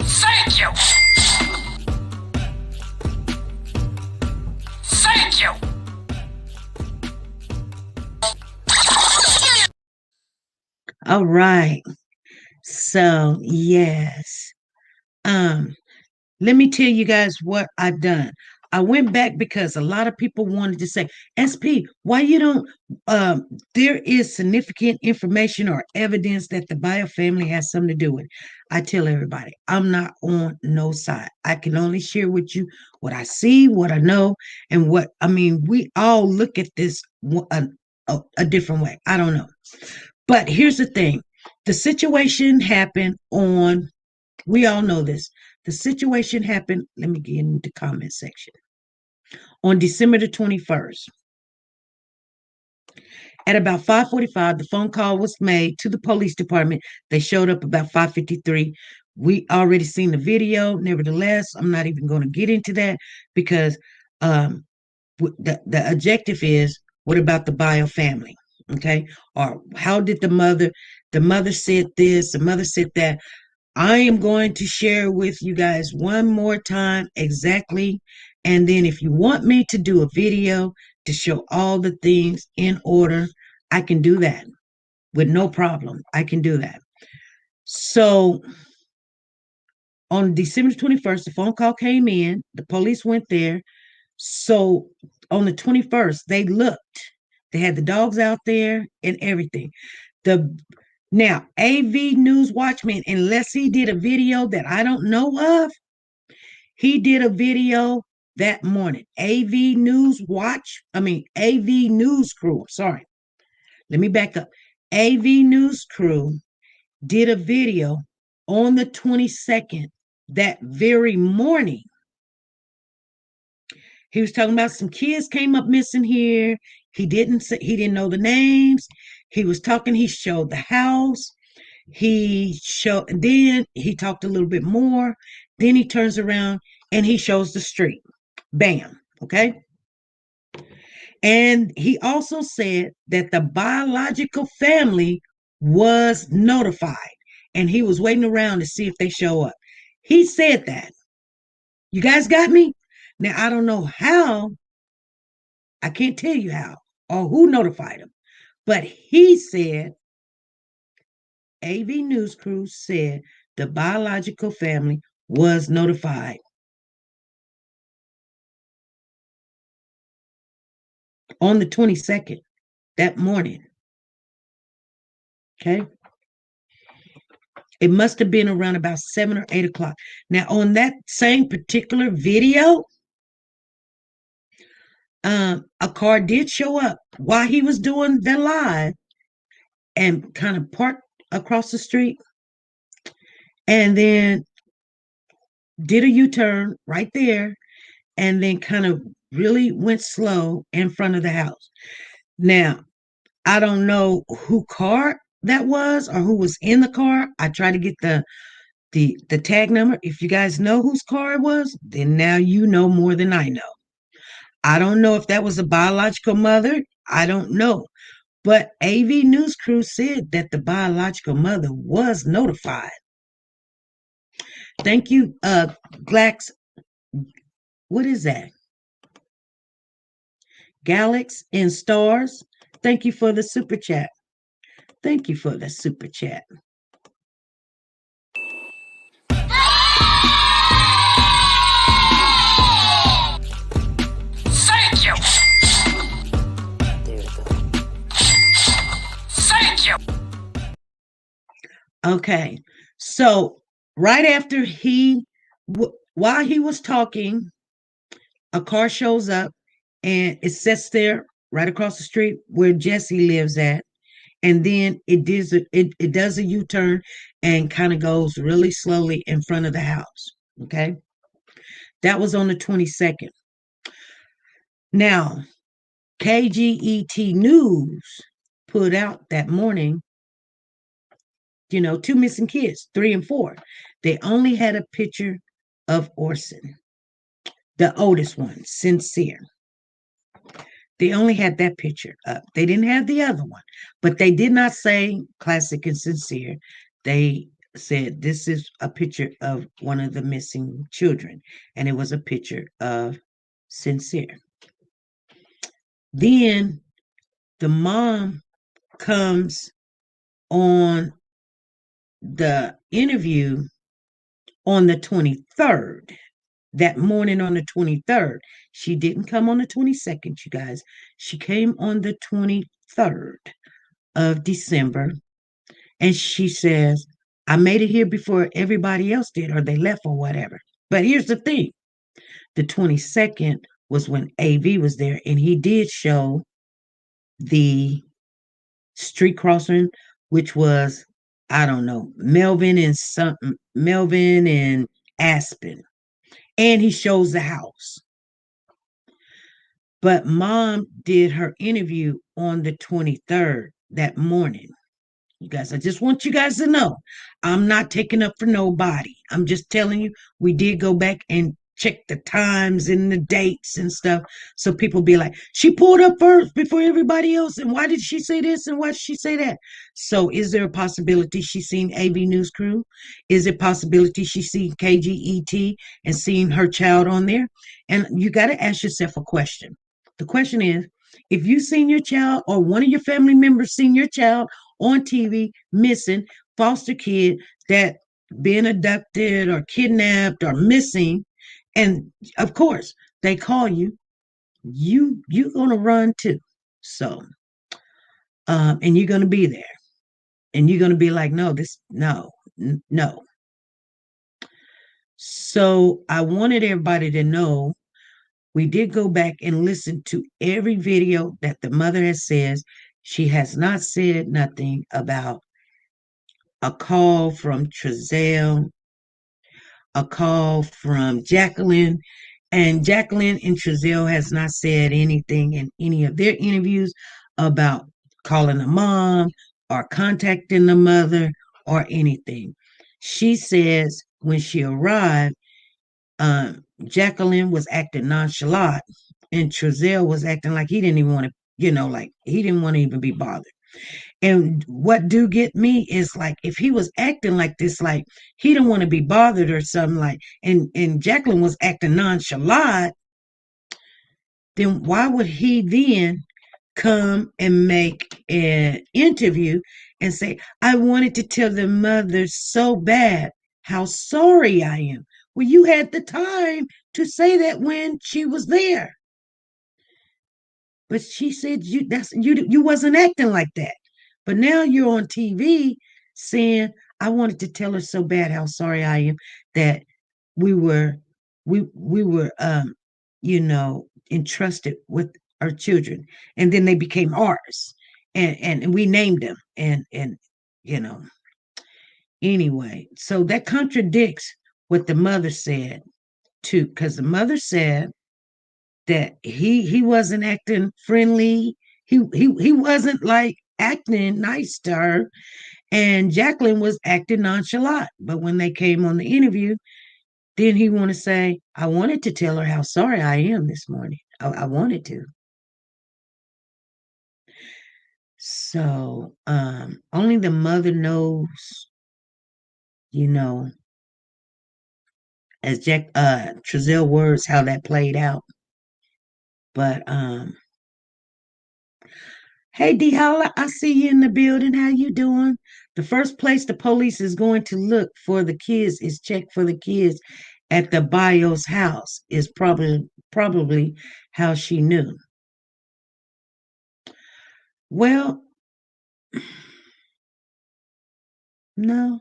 Thank you. Thank you. All right. So, yes. Let me tell you guys what I've done. I went back because a lot of people wanted to say, SP, why you don't there is significant information or evidence that the bio family has something to do with it. I tell everybody, I'm not on no side. I can only share with you what I see, what I know, and what I mean, we all look at this a different way. I don't know. But here's the thing. The situation happened on, we all know this. The situation happened, let me get in the comment section. On December the 21st. At about 5:45, the phone call was made to the police department. They showed up about 5:53. We already seen the video. Nevertheless, I'm not even going to get into that because the objective is, what about the bio family? Okay. Or how did the mother said this, the mother said that. I am going to share with you guys one more time exactly. And then if you want me to do a video to show all the things in order, I can do that with no problem. I can do that. So on December 21st, the phone call came in. The police went there. So on the 21st, they looked. They had the dogs out there and everything. The Now, AV News Watchman, unless he did a video that I don't know of, he did a video that morning. AV News Crew. Sorry. Let me back up. AV News Crew did a video on the 22nd that very morning. He was talking about some kids came up missing here. He didn't know the names. He was talking, he showed the house. Then he talked a little bit more. Then he turns around and he shows the street. Bam. Okay. And he also said that the biological family was notified and he was waiting around to see if they show up. He said that. You guys got me? Now, I don't know how. I can't tell you how or who notified him, but he said, AV News Crew said the biological family was notified on the 22nd, that morning. Okay. It must have been around about 7 or 8 o'clock. Now, on that same particular video, a car did show up while he was doing the live and kind of parked across the street and then did a U-turn right there and then kind of really went slow in front of the house. Now, I don't know who car that was or who was in the car. I tried to get the tag number. If you guys know whose car it was, then now you know more than I know. I don't know if that was a biological mother. I don't know. But AV News Crew said that the biological mother was notified. Thank you, Glax. What is that? Galax and Stars. Thank you for the super chat. Thank you for the super chat. Thank you. Thank you. Okay, so right after while he was talking, a car shows up and it sits there right across the street where Jesse lives at. And then it does a U-turn and kind of goes really slowly in front of the house. Okay. That was on the 22nd. Now, KGET News put out that morning, 2 missing kids, 3 and 4. They only had a picture of Orson, the oldest one, Sincere. They only had that picture up. They didn't have the other one, but they did not say Classic and Sincere. They said this is a picture of one of the missing children, and it was a picture of Sincere. Then the mom comes on the interview on the 23rd. That morning on the 23rd. She didn't come on the 22nd, you guys. She came on the 23rd of December. And she says, I made it here before everybody else did, or they left or whatever. But here's the thing. The 22nd was when AV was there, and he did show the street crossing, which was, I don't know, Melvin and Aspen. And he shows the house. But mom did her interview on the 23rd that morning. You guys, I just want you guys to know, I'm not taking up for nobody. I'm just telling you, we did go back and check the times and the dates and stuff. So people be like, she pulled up first before everybody else. And why did she say this? And why did she say that? So is there a possibility she's seen AV News Crew? Is it a possibility she's seen KGET and seen her child on there? And you got to ask yourself a question. The question is, if you've seen your child or one of your family members seen your child on TV missing, foster kid that been abducted or kidnapped or missing, and of course they call you, you're gonna run too. So and you're gonna be there. And you're gonna be like, no, this no, no. So I wanted everybody to know we did go back and listen to every video that the mother has said. She has not said nothing about a call from Trezelle, a call from Jacqueline, and Jacqueline and Trezelle has not said anything in any of their interviews about calling the mom or contacting the mother or anything. She says when she arrived, Jacqueline was acting nonchalant, and Trezelle was acting like he didn't even want to, like he didn't want to even be bothered. And what do get me is like if he was acting like this, like he didn't want to be bothered or something like, and Jacqueline was acting nonchalant, then why would he then come and make an interview and say, I wanted to tell the mother so bad how sorry I am? Well, you had the time to say that when she was there. But she said you wasn't acting like that. But now you're on TV saying, I wanted to tell her so bad how sorry I am that we were we were entrusted with our children, and then they became ours, and we named them, and you know anyway, so that contradicts what the mother said too, because the mother said that he wasn't acting friendly. He wasn't like acting nice to her, and Jacqueline was acting nonchalant. But when they came on the interview, then he want to say, I wanted to tell her how sorry I am this morning. I wanted to. So only the mother knows, you know, as Jack Trezelle words, how that played out. But hey D Holla, I see you in the building. How you doing? The first place the police is going to look for the kids is check for the kids at the Bios house, is probably how she knew. Well, no.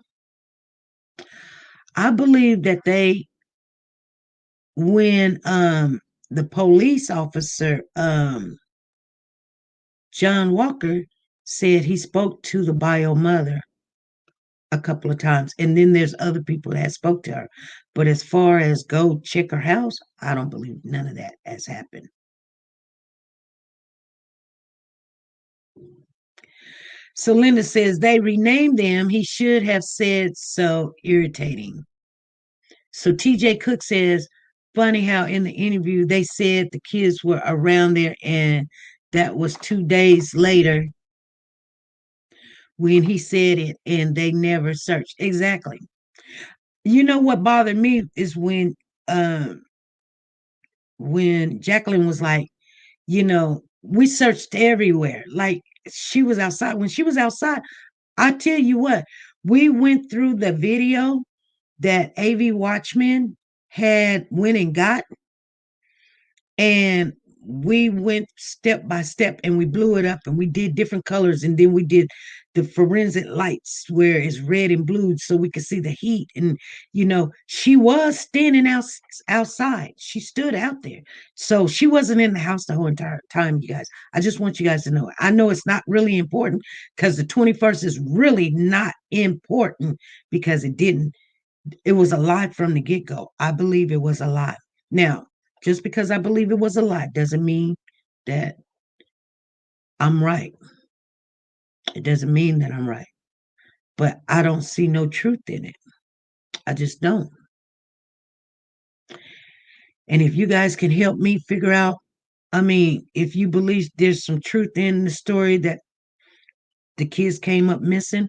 I believe that they when the police officer John Walker said he spoke to the bio mother a couple of times, and then there's other people that spoke to her. But as far as go check her house, I don't believe none of that has happened. So Linda says they renamed them. He should have said so irritating. So TJ Cook says, funny how in the interview they said the kids were around there, and that was 2 days later when he said it, and they never searched. Exactly. You know what bothered me is um when Jacqueline was like, we searched everywhere. Like she was outside. When she was outside, I tell you what, we went through the video that AV Watchmen had went and got, and we went step by step and we blew it up and we did different colors, and then we did the forensic lights where it's red and blue so we could see the heat. And she was standing outside. She stood out there, so she wasn't in the house the whole entire time, you guys. I just want you guys to know it. I know it's not really important because the 21st is really not important because it was a lie from the get-go. I believe it was a lie. Now, just because I believe it was a lie doesn't mean that I'm right. It doesn't mean that I'm right. But I don't see no truth in it. I just don't. And if you guys can help me figure out, if you believe there's some truth in the story that the kids came up missing,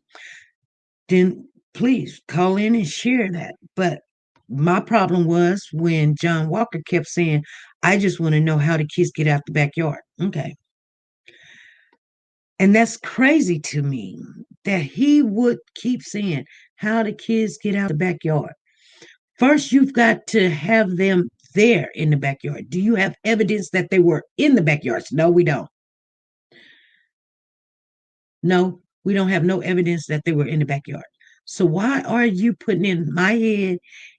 then please call in and share that. But my problem was when John Walker kept saying, I just want to know how the kids get out the backyard. Okay. And that's crazy to me that he would keep saying how the kids get out the backyard. First, you've got to have them there in the backyard? Do you have evidence that they were in the backyards? No, we don't. No, we don't have no evidence that they were in the backyard. So why are you putting in my head,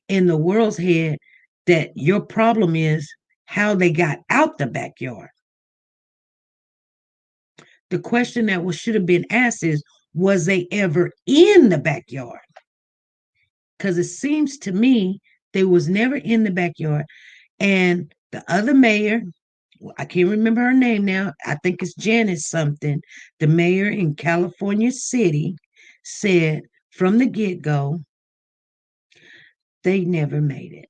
in the world's head, that your problem is how they got out the backyard? The question that should have been asked is, was they ever in the backyard? Because it seems to me they was never in the backyard. And the other mayor, I can't remember her name now. I think it's Janice something. The mayor in California City said from the get-go, they never made it.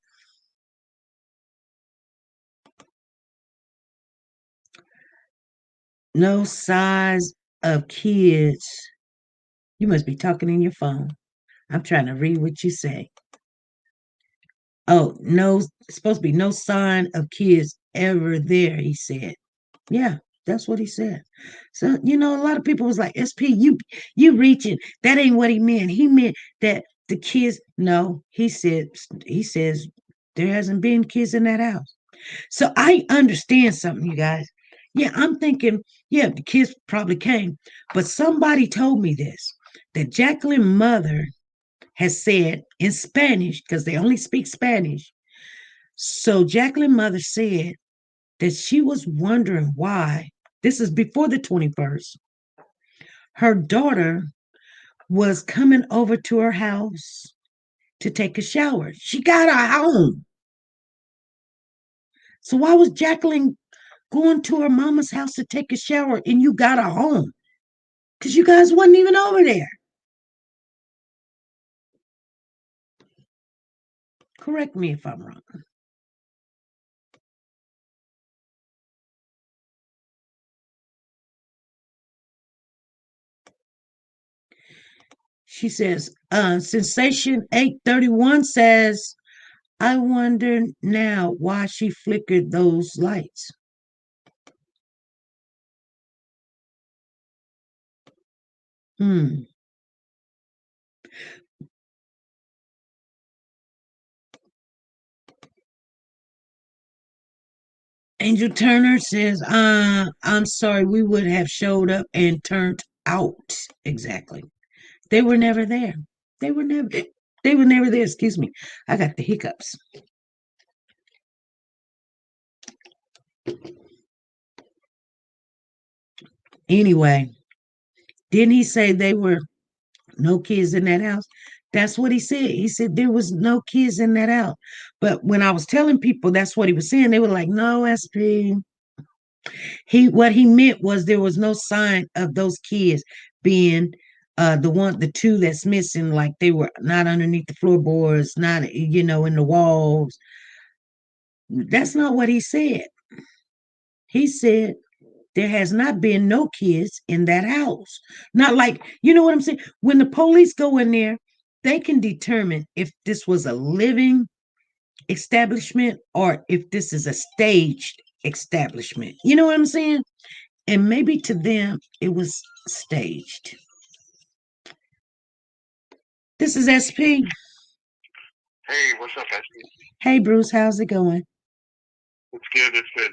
No size of kids. You must be talking in your phone. I'm trying to read what you say. Oh, no, it's supposed to be no sign of kids ever there, he said. Yeah, that's what he said. So, a lot of people was like, SP, you reaching. That ain't what he meant. He meant that the kids, no, he says there hasn't been kids in that house. So I understand something, you guys. Yeah, I'm thinking, yeah, the kids probably came. But somebody told me this, that Jacqueline's mother has said in Spanish, because they only speak Spanish. So Jacqueline's mother said that she was wondering why, this is before the 21st, her daughter was coming over to her house to take a shower. She got her home. So why was Jacqueline going to her mama's house to take a shower and you got her home? Because you guys wasn't even over there. Correct me if I'm wrong. She says, Sensation 831 says, I wonder now why she flickered those lights. Angel Turner says, I'm sorry, we would have showed up and turned out. Exactly. They were never there. They were never there. Excuse me. I got the hiccups. Anyway, didn't he say they were no kids in that house? That's what he said. He said there was no kids in that house. But when I was telling people that's what he was saying, they were like, no, SP. What he meant was there was no sign of those kids being the two that's missing, like they were not underneath the floorboards, not in the walls. That's not what he said. He said there has not been no kids in that house. Not like, you know what I'm saying? When the police go in there, they can determine if this was a living establishment or if this is a staged establishment. You know what I'm saying? And maybe to them, it was staged. This is SP. Hey, what's up, SP? Hey, Bruce, how's it going? It's good. It's good.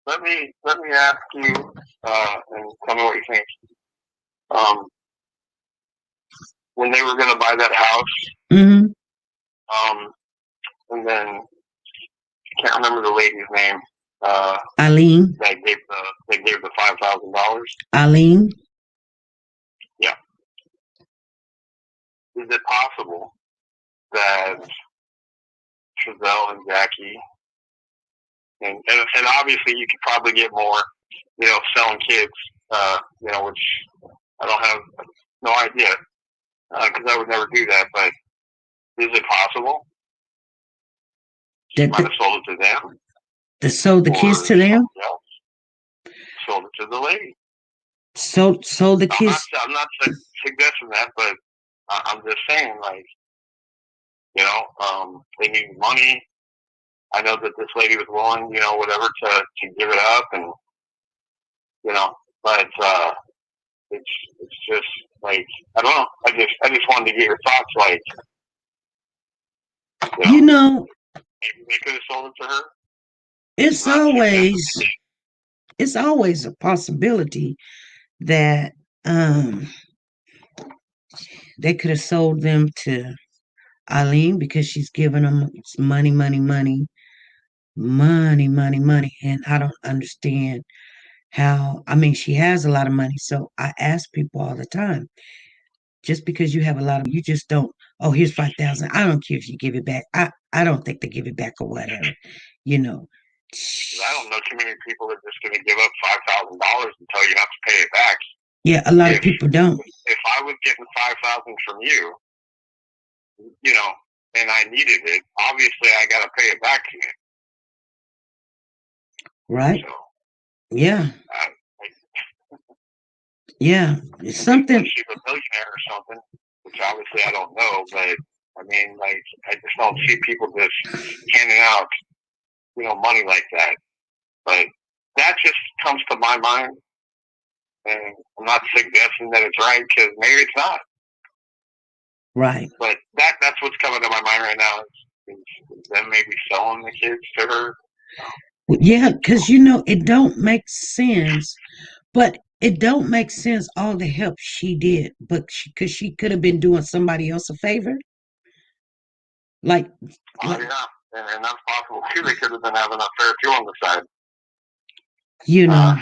Let me ask you, and tell me what you think. When they were gonna buy that house, and then I can't remember the lady's name. Eileen. They gave the $5,000. Eileen. Yeah. Is it possible that Chazelle and Jackie, and obviously you could probably get more, selling kids, which I don't have no idea, because I would never do that, but is it possible? She might have sold it to them. Sold the kids to them? Sold it to the lady. Sold the kids. I'm not suggesting that, but I'm just saying, like, they need money. I know that this lady was willing, whatever, to give it up, and but it's just like, I don't know. I just wanted to get your thoughts, like, maybe they could have sold it to her. It's Not suggesting always it's always a possibility that they could have sold them to Eileen because she's giving them money, money, money, money, money, money. And I don't understand how, I mean, she has a lot of money. So I ask people all the time, just because you have a lot of, you just don't, oh, here's 5,000. I don't care if you give it back. I don't think they give it back or whatever, you know. I don't know too many people that are just going to give up $5,000 and tell you not to pay it back. Yeah, a lot of people don't. If I was getting 5,000 from you, you know, and I needed it, obviously I got to pay it back to you. Right? So, Yeah. Yeah. It's something. She's a millionaire or something, which obviously I don't know, but I mean, like, I just don't see people just handing out, you know, money like that. But that just comes to my mind, and I'm not suggesting that it's right because maybe it's not. Right. But that's what's coming to my mind right now is them maybe selling the kids to her. Yeah, because you know it don't make sense, but it don't make sense all the help she did, but because she could have been doing somebody else a favor, like Yeah, and that's possible too. They could have been having an affair too on the side. you know.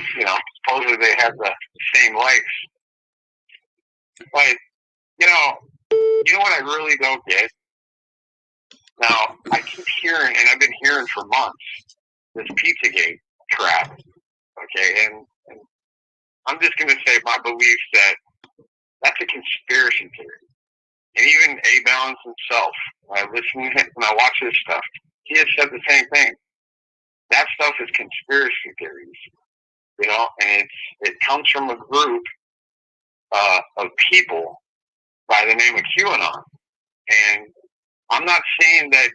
Supposedly they had the same likes, but you know what I really don't get. Now I keep hearing, and I've been hearing for months, this Pizzagate crap. Okay, and I'm just going to say my belief that that's a conspiracy theory. And even A. Balance himself, when I listen to him, when I watch his stuff, he has said the same thing. That stuff is conspiracy theories, you know, and it comes from a group of people by the name of QAnon. And I'm not saying that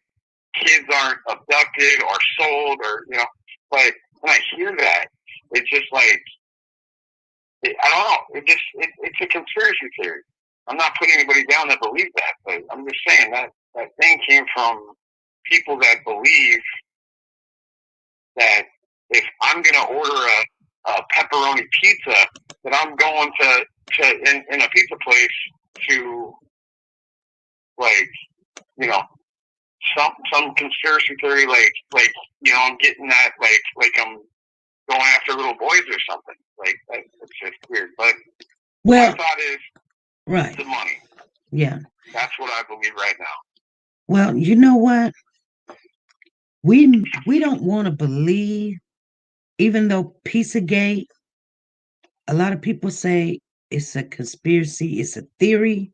kids aren't abducted or sold or, you know, but when I hear that, it's just like, I don't know. It's a conspiracy theory. I'm not putting anybody down that believes that, but I'm just saying that thing came from people that believe that if I'm going to order a pepperoni pizza, that I'm going to in a pizza place to, like, you know, some conspiracy theory, like you know, I'm getting that like I'm going after little boys or something. Like it's just weird. But Well, my thought is right. the money. Yeah. That's what I believe right now. Well, you know what? We don't want to believe, even though Pizzagate, a lot of people say it's a conspiracy, it's a theory,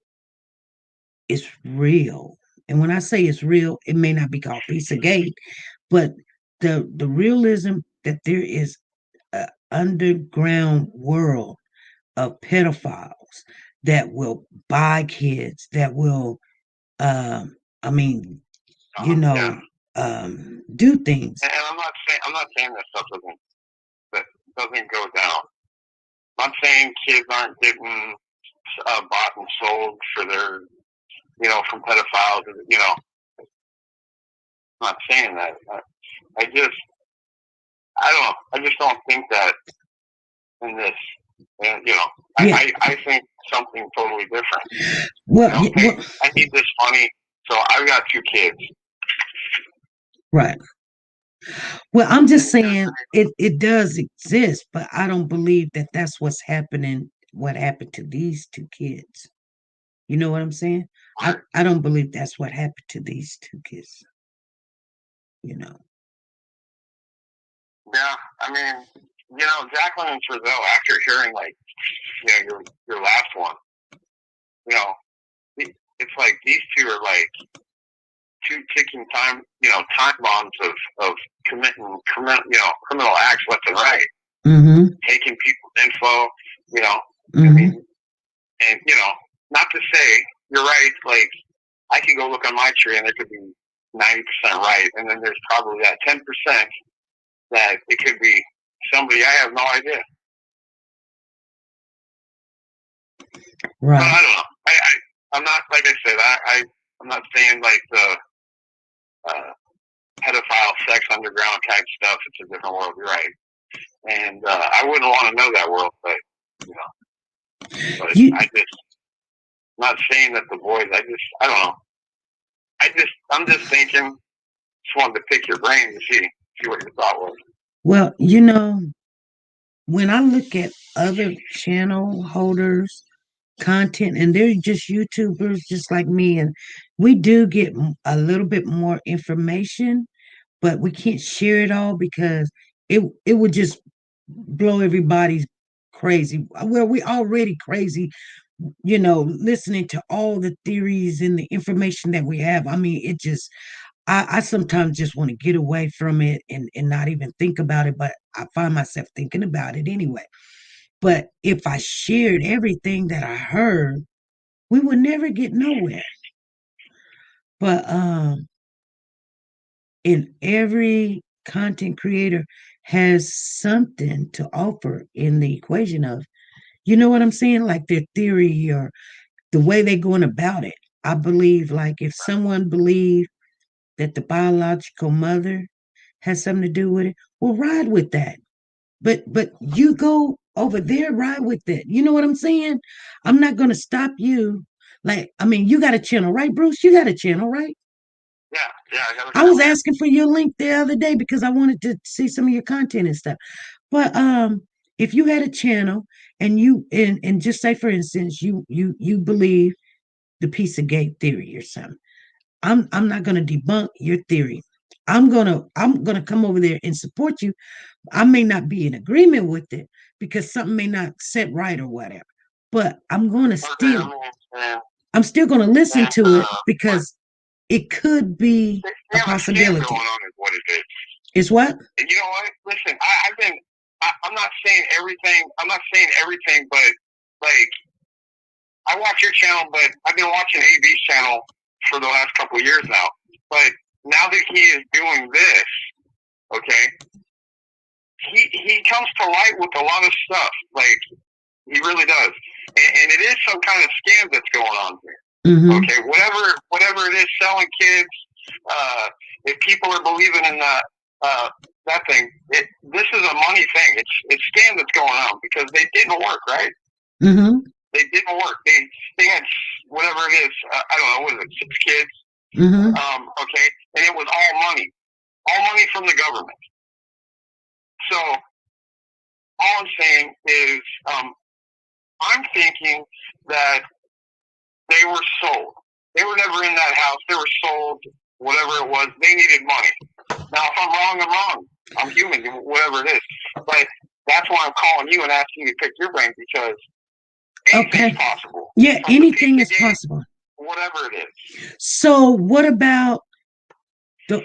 it's real. And when I say it's real, it may not be called Pizzagate, but the realism that there is an underground world of pedophiles that will buy kids, that will I mean, you know, do things. And I'm not saying that stuff doesn't go down. I'm not saying kids aren't getting bought and sold for their, you know, from pedophiles. You know, I'm not saying that. I don't know. I just don't think that in this. And, you know, Yeah. I think something totally different. Well, you know, hey, I need this money, so I've got 2 kids. Right. Well, I'm just saying it does exist, but I don't believe that that's what's happening. What happened to these 2 kids? You know what I'm saying? I don't believe that's what happened to these 2 kids. You know. Yeah, I mean, you know, Jacqueline and Trezell, after hearing, like, you know, your last one, you know, it's like these 2 are like 2 ticking time bombs of committing criminal acts left and right, taking people's info, you know. I mean, and you know, not to say you're right. Like, I can go look on my tree and there could be 90% right, and then there's probably that 10% that it could be somebody I have no idea. Right. But I don't know. I'm not, like I said, I'm not saying like the pedophile, sex underground type stuff. It's a different world, you're right. And I wouldn't want to know that world, but you know, but I just not saying that the boys. I don't know. I'm just thinking. Just wanted to pick your brain to see what your thought was. Well, when I look at other channel holders, content, and they're just YouTubers just like me, and we do get a little bit more information, but we can't share it all because it would just blow everybody's crazy. Well, we already crazy, listening to all the theories and the information that we have. I mean, it just I sometimes just want to get away from it and not even think about it, but I find myself thinking about it anyway. But if I shared everything that I heard, we would never get nowhere. But in every content creator has something to offer in the equation of, you know what I'm saying? Like their theory or the way they're going about it. I believe like if someone believed that the biological mother has something to do with it, well, ride with that. But you go over there, ride with it. You know what I'm saying? I'm not gonna stop you. Like, I mean, you got a channel, right, Bruce? You got a channel, right? Yeah, I got I was asking for your link the other day because I wanted to see some of your content and stuff. But if you had a channel and and just say for instance, you believe the piece of gate theory or something. I'm not gonna debunk your theory. I'm gonna come over there and support you. I may not be in agreement with it because something may not set right or whatever. But I'm still gonna listen to it because it could be a possibility. Going on is what it is. Is what? And you know what? Listen, I'm not saying everything. I'm not saying everything, but like I watch your channel, but I've been watching AB's channel for the last couple of years now. But now that he is doing this, okay, he comes to light with a lot of stuff. Like he really does, and it is some kind of scam that's going on here. Mm-hmm. Okay, whatever it is, selling kids. If people are believing in that thing, this is a money thing. It's scam that's going on because they didn't work, right? Mm-hmm. They didn't work. They had whatever it is. I don't know. What is it? 6 kids. Mm-hmm. Okay, and it was all money from the government. So all I'm saying is, I'm thinking that they were sold. They were never in that house. They were sold. Whatever it was, they needed money. Now, if I'm wrong, I'm wrong. I'm human, whatever it is. But that's why I'm calling you and asking you to pick your brain because anything's possible. Yeah, anything is possible. Whatever it is. So, what about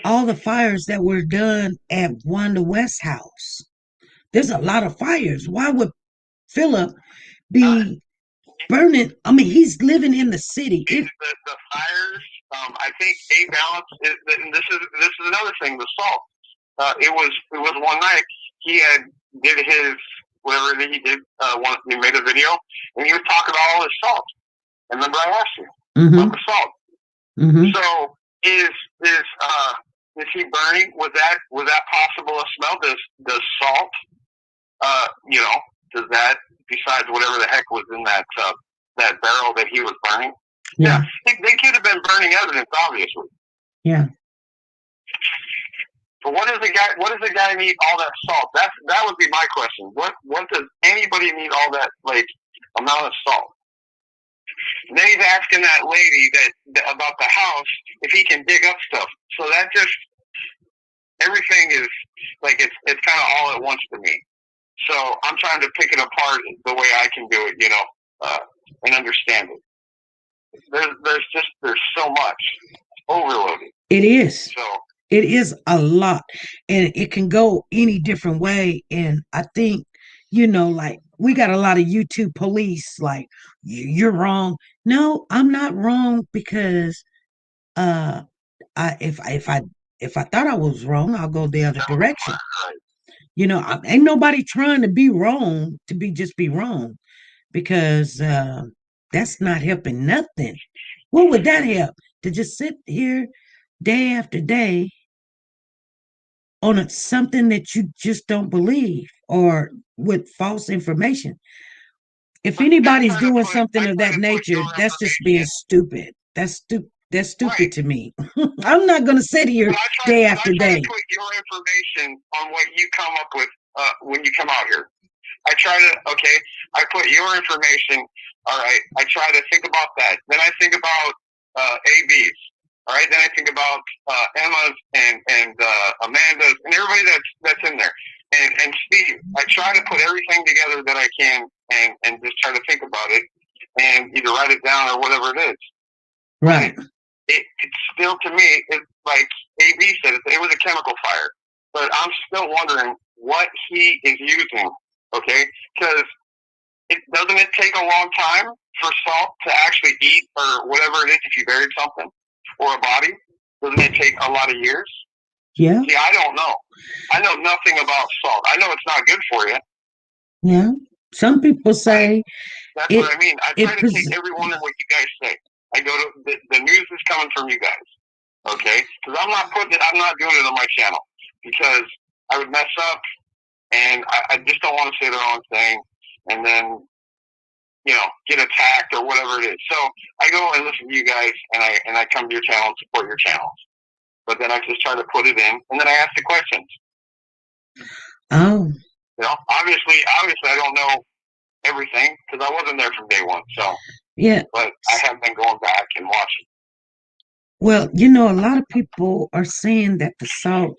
all the fires that were done at Wanda West's house? There's a lot of fires. Why would Philip be burning? I mean, he's living in the city. The fires. I think a balance. And this is another thing. The salt. It was one night he did his whatever he did. He made a video and he was talking about all his salt. And remember, I asked you about the salt. Mm-hmm. So is he burning? Was that possible? A smell? Does salt? Does that besides whatever the heck was in that barrel that he was burning? Yeah, they could have been burning evidence, obviously. Yeah. But what does the guy need all that salt? That would be my question. What does anybody need all that amount of salt? And then he's asking that lady that about the house if he can dig up stuff. So that just everything is it's kind of all at once to me. So I'm trying to pick it apart the way I can do it, and understand it. There's so much overloaded. It is. So it is a lot, and it can go any different way. And I think we got a lot of YouTube police. Like you're wrong. No, I'm not wrong because if I thought I was wrong, I'll go the other direction. Ain't nobody trying to be wrong to be wrong because that's not helping nothing. What would that help? To just sit here day after day on something that you just don't believe or with false information. If But then anybody's doing something of that nature, your that's just being information. stupid. That's stupid. That's stupid Right. to me. I'm not going to sit here day after day. To put your information on what you come up with when you come out here. I put your information, all right, I try to think about that. Then I think about AB's, all right, then I think about Emma's and Amanda's and everybody that's in there. And Steve, I try to put everything together that I can and just try to think about it and either write it down or whatever it is. Right. It's still, to me, it's like AB said, it was a chemical fire. But I'm still wondering what he is using, okay? Because doesn't it take a long time for salt to actually eat or whatever it is if you buried something or a body? Doesn't it take a lot of years? Yeah. See, I don't know. I know nothing about salt. I know it's not good for you. Yeah. Some people say that's what I mean. I try to take every one of what you guys say. I go to the news is coming from you guys, okay? Because I'm not doing it on my channel because I would mess up, and I just don't want to say the wrong thing, and then get attacked or whatever it is. So I go and listen to you guys, and I come to your channel and support your channels. But then I just try to put it in, and then I ask the questions. Oh. Obviously, I don't know everything because I wasn't there from day one. So yeah, but I have been going back and watching. Well, a lot of people are saying that the salt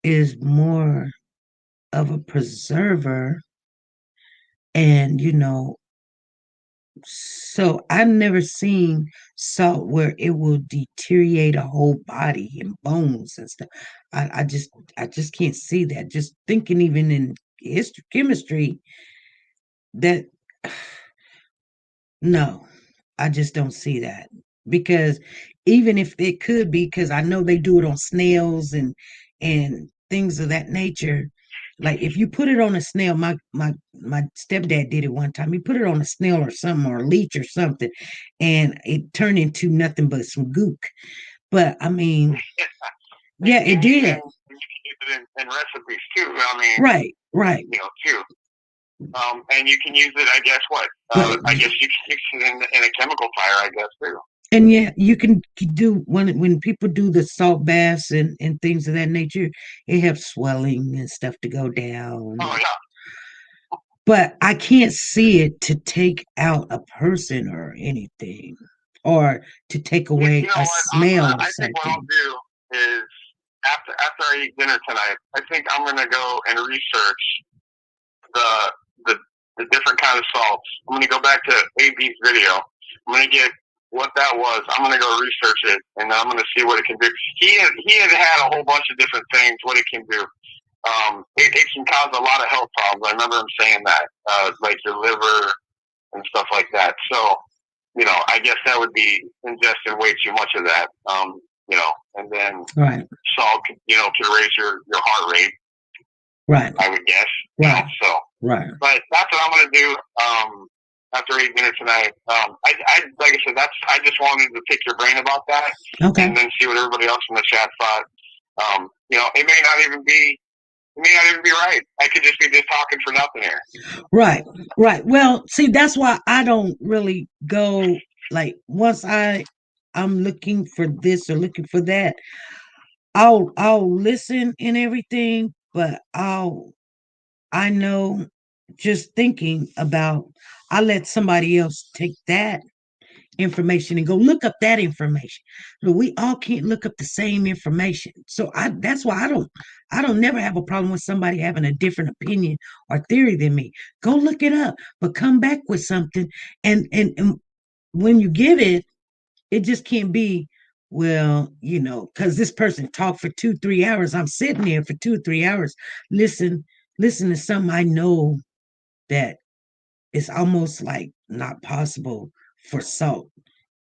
is more of a preserver, and so I've never seen salt where it will deteriorate a whole body and bones and stuff. I just can't see that. Just thinking, even in chemistry, that no, I just don't see that, because even if it could be, because I know they do it on snails and things of that nature. Like if you put it on a snail, my stepdad did it one time. He put it on a snail or something, or a leech or something, and it turned into nothing but some gook. But I mean, yeah, it did. And you can use it in recipes too. I mean, right. Too. And you can use it. I guess I guess you can use it in a chemical fire. I guess too. And yeah, you can do when people do the salt baths and things of that nature, it helps swelling and stuff to go down. Oh yeah. But I can't see it to take out a person or anything, or to take away a smell or something. I think what I'll do is after I eat dinner tonight, I think I'm gonna go and research the different kind of salts. I'm gonna go back to AB's video. I'm gonna get what that was. I'm gonna go research it, and then I'm gonna see what it can do. He had a whole bunch of different things what it can do. It can cause a lot of health problems. I remember him saying that, like your liver and stuff like that. So, I guess that would be ingesting way too much of that. And then salt, could raise your heart rate. Right. I would guess. Right. Right. But that's what I'm going to do after eating dinner tonight. I like I said, I just wanted to pick your brain about that. Okay. And then see what everybody else in the chat thought. It may not even be right. I could just be talking for nothing here. Right. Well, see, that's why I don't really go, like, once I'm looking for this or looking for that, I'll listen and everything, but I know, just thinking about, I let somebody else take that information and go look up that information. But we all can't look up the same information. So that's why I don't never have a problem with somebody having a different opinion or theory than me. Go look it up, but come back with something. And when you give it, it just can't be, well, because this person talked for 2-3 hours. I'm sitting there for 2-3 hours, listen to something I know that it's almost like not possible for salt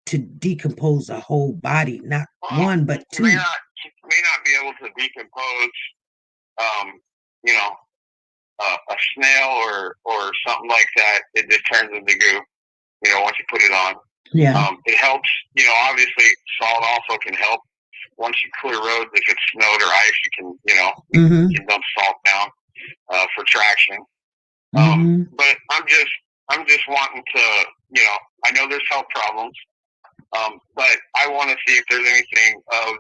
to decompose a whole body, not one but two. May not be able to decompose, a snail or something like that. It just turns into goo. Once you put it on. Yeah. It helps. Obviously, salt also can help once you clear roads, if it's snowed or ice, you can, Mm-hmm. you can dump salt down for traction. Mm-hmm. But I'm just wanting to, I know there's health problems, but I want to see if there's anything of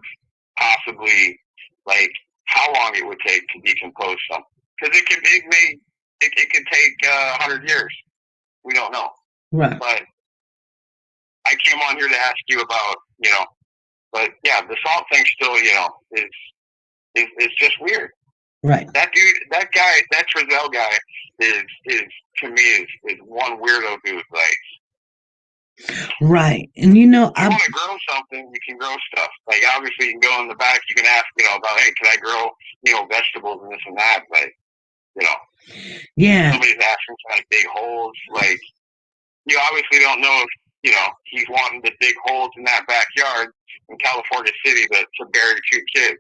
possibly like how long it would take to decompose something, because it could take 100 years. We don't know. Right. But I came on here to ask you about, but yeah, the salt thing still, is just weird. Right. That dude, that guy, that Trezell guy is to me is one weirdo dude. Like, right. And you want to grow something, you can grow stuff. Like, obviously, you can go in the back, you can ask, about, hey, can I grow, vegetables and this and that? Like, yeah. Somebody's asking, can I dig holes? Like, you obviously don't know if, he's wanting to dig holes in that backyard in California City to bury 2 kids.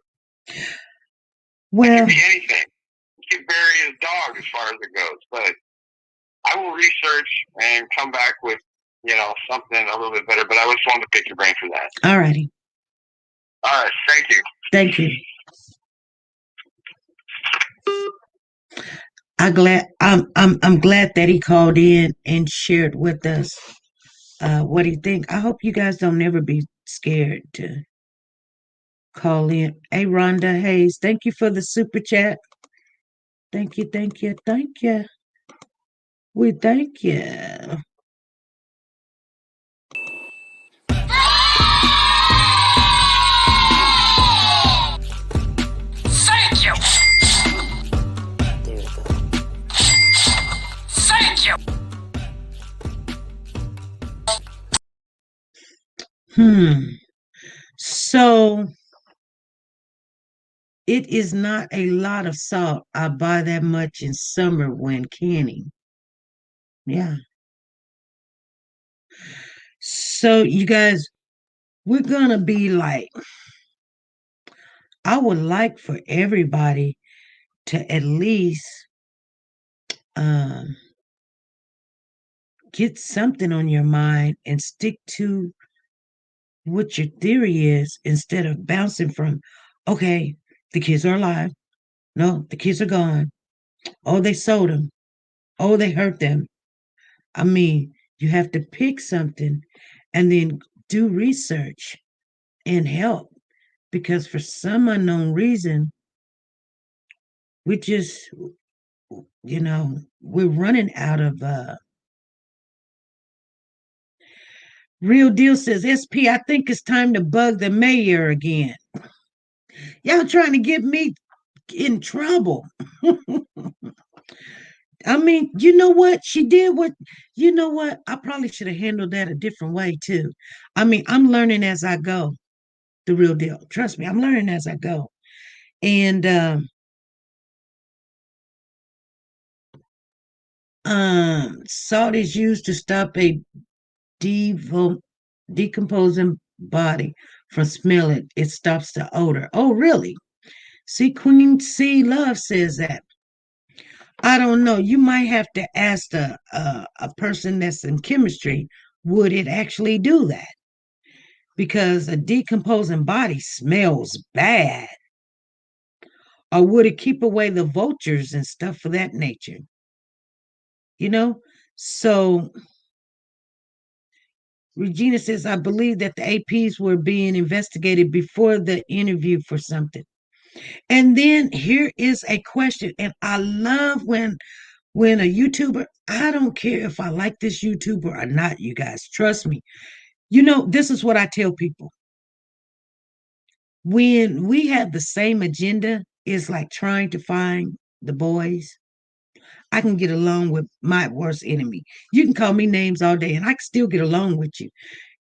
Well, it could be anything. He could bury his dog as far as it goes. But I will research and come back with, something a little bit better. But I just wanted to pick your brain for that. All righty. All right. Thank you. Thank you. I'm glad that he called in and shared with us what he think. I hope you guys don't ever be scared to call in. Hey, Rhonda Hayes, thank you for the super chat. Thank you, thank you, thank you. We thank you. Thank you. There we go. Thank you. So it is not a lot of salt. I buy that much in summer when canning. Yeah. So you guys, we're gonna be like, I would like for everybody to at least get something on your mind and stick to what your theory is instead of bouncing from, okay, the kids are alive. No, the kids are gone. Oh, they sold them. Oh, they hurt them. I mean, you have to pick something and then do research and help, because for some unknown reason, we just, we're running out of Real Deal says, SP, I think it's time to bug the mayor again. Y'all trying to get me in trouble. I mean, you know what? She did what, you know what? I probably should have handled that a different way too. I mean, I'm learning as I go, the real deal. Trust me, I'm learning as I go. And salt is used to stop a decomposing body from smelling. It stops the odor. Oh, really? See, Queen C Love says that. I don't know. You might have to ask a person that's in chemistry, would it actually do that? Because a decomposing body smells bad. Or would it keep away the vultures and stuff for that nature? You know? So Regina says, I believe that the APs were being investigated before the interview for something. And then here is a question. And I love when a YouTuber, I don't care if I like this YouTuber or not, you guys, trust me. This is what I tell people. When we have the same agenda, it's like trying to find the boys. I can get along with my worst enemy. You can call me names all day and I can still get along with you.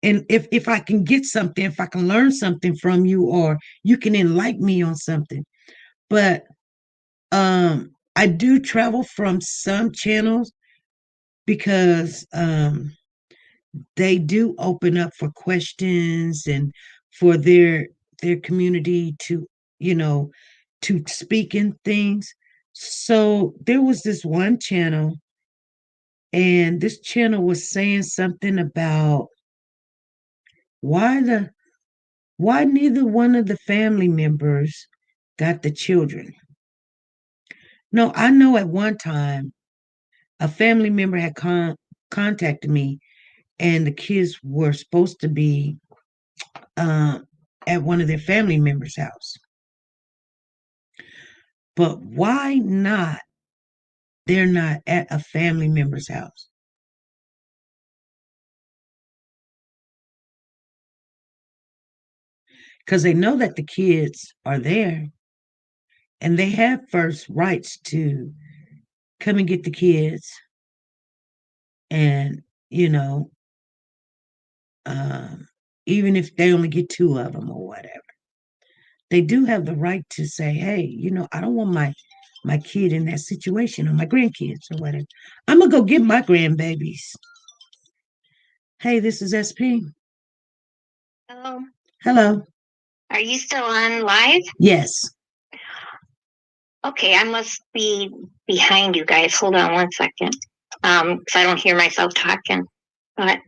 And if I can get something, if I can learn something from you, or you can enlighten me on something. But I do travel from some channels because they do open up for questions and for their community to, you know, to speak in things. So there was this one channel, and this channel was saying something about why Why neither one of the family members got the children? No, I know at one time a family member had contacted me, and the kids were supposed to be uh, at one of their family members' house. But why not? They're not at a family member's house. Because they know that the kids are there and they have first rights to come and get the kids and, you know, um, even if they only get two of them or whatever, they do have the right to say, hey, I don't want my kid in that situation or my grandkids or whatever. I'm gonna go get my grandbabies. Hey, this is SP. Hello. Hello. Are you still on live? Yes. Okay, I must be behind you guys. Hold on one second. Because I don't hear myself talking. But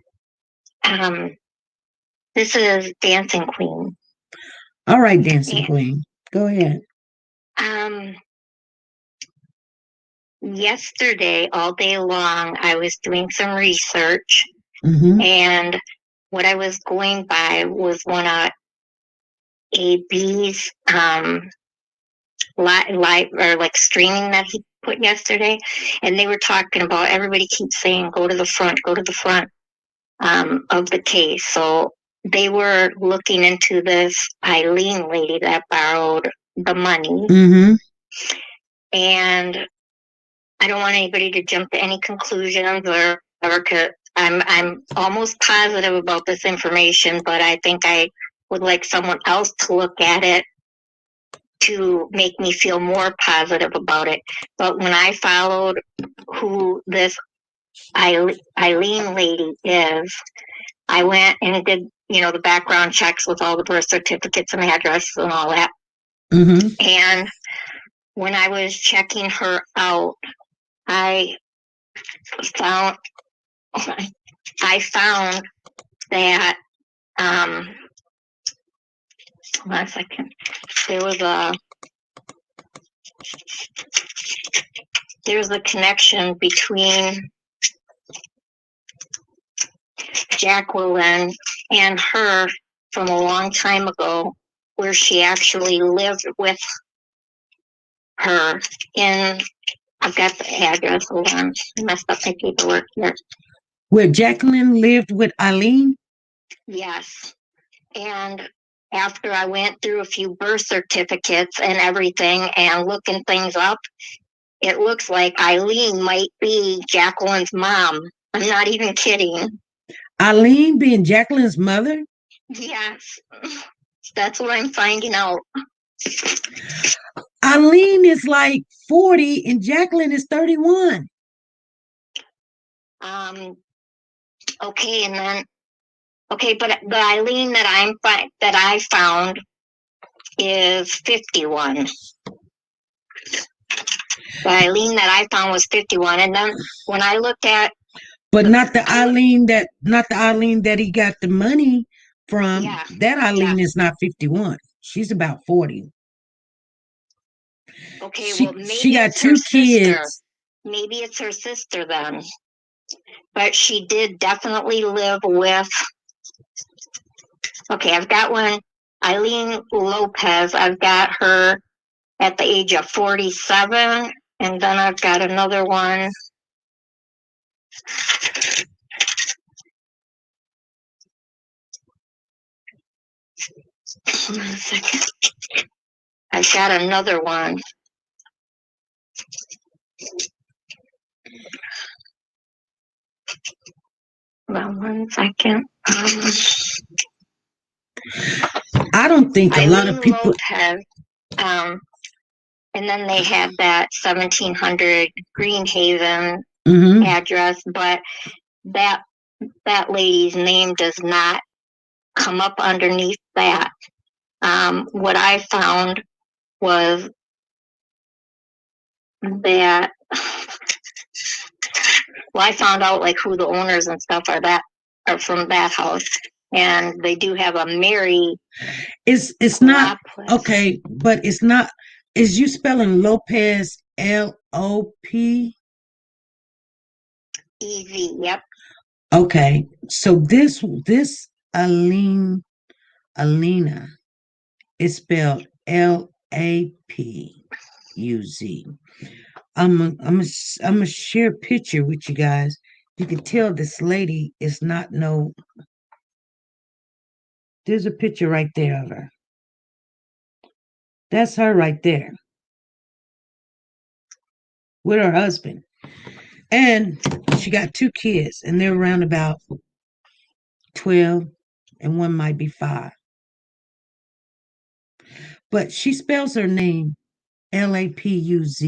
this is Dancing Queen. All right, Dancing Queen. Go ahead. Yesterday, all day long, I was doing some research, Mm-hmm. and what I was going by was one of AB's like streaming that he put yesterday, and they were talking about, everybody keeps saying go to the front of the case. So they were looking into this Eileen lady that borrowed the money. Mm-hmm. And I don't want anybody to jump to any conclusions or whatever, because I'm almost positive about this information, but I think I would like someone else to look at it to make me feel more positive about it. But when I followed who this Eileen lady is, I went and did, the background checks with all the birth certificates and addresses and all that. Mm-hmm. And when I was checking her out, I found that, hold on a second, there's a connection between Jacqueline and her from a long time ago, where she actually lived with her I've got the address, hold on, I messed up my paperwork here. Where Jacqueline lived with Eileen? Yes. And after I went through a few birth certificates and everything and looking things up, it looks like Eileen might be Jacqueline's mom. I'm not even kidding. Eileen being Jacqueline's mother? Yes. That's what I'm finding out. Eileen is like 40 and Jacqueline is 31. Okay, and then but the Eileen that I found is 51. The Eileen that I found was 51, and then when I looked at, but not the Eileen that he got the money from. Yeah, that Eileen yeah. is not 51. She's about 40. Okay, well, maybe she got it's two her sister. kids. Maybe it's her sister then. But she did definitely live with. Okay, I've got one. Eileen Lopez. I've got her at the age of 47, and then I've got another one. Hold on a second. I've got another one. Well, 1 second. I don't think a lot of people. Lopez, and then they had that 1700 Greenhaven address, but that lady's name does not come up underneath that. What I found was that, well, I found out like who the owners and stuff are from that house. And they do have a Mary. It's not Lopez. okay, but it's not. Is you spelling Lopez Lopez? Yep. Okay, so this Alina is spelled Lapuz. I'm gonna share a picture with you guys. You can tell this lady is not no. There's a picture right there of her. That's her right there with her husband, and she got 2 kids, and they're around about 12, and one might be 5. But she spells her name Lapuz,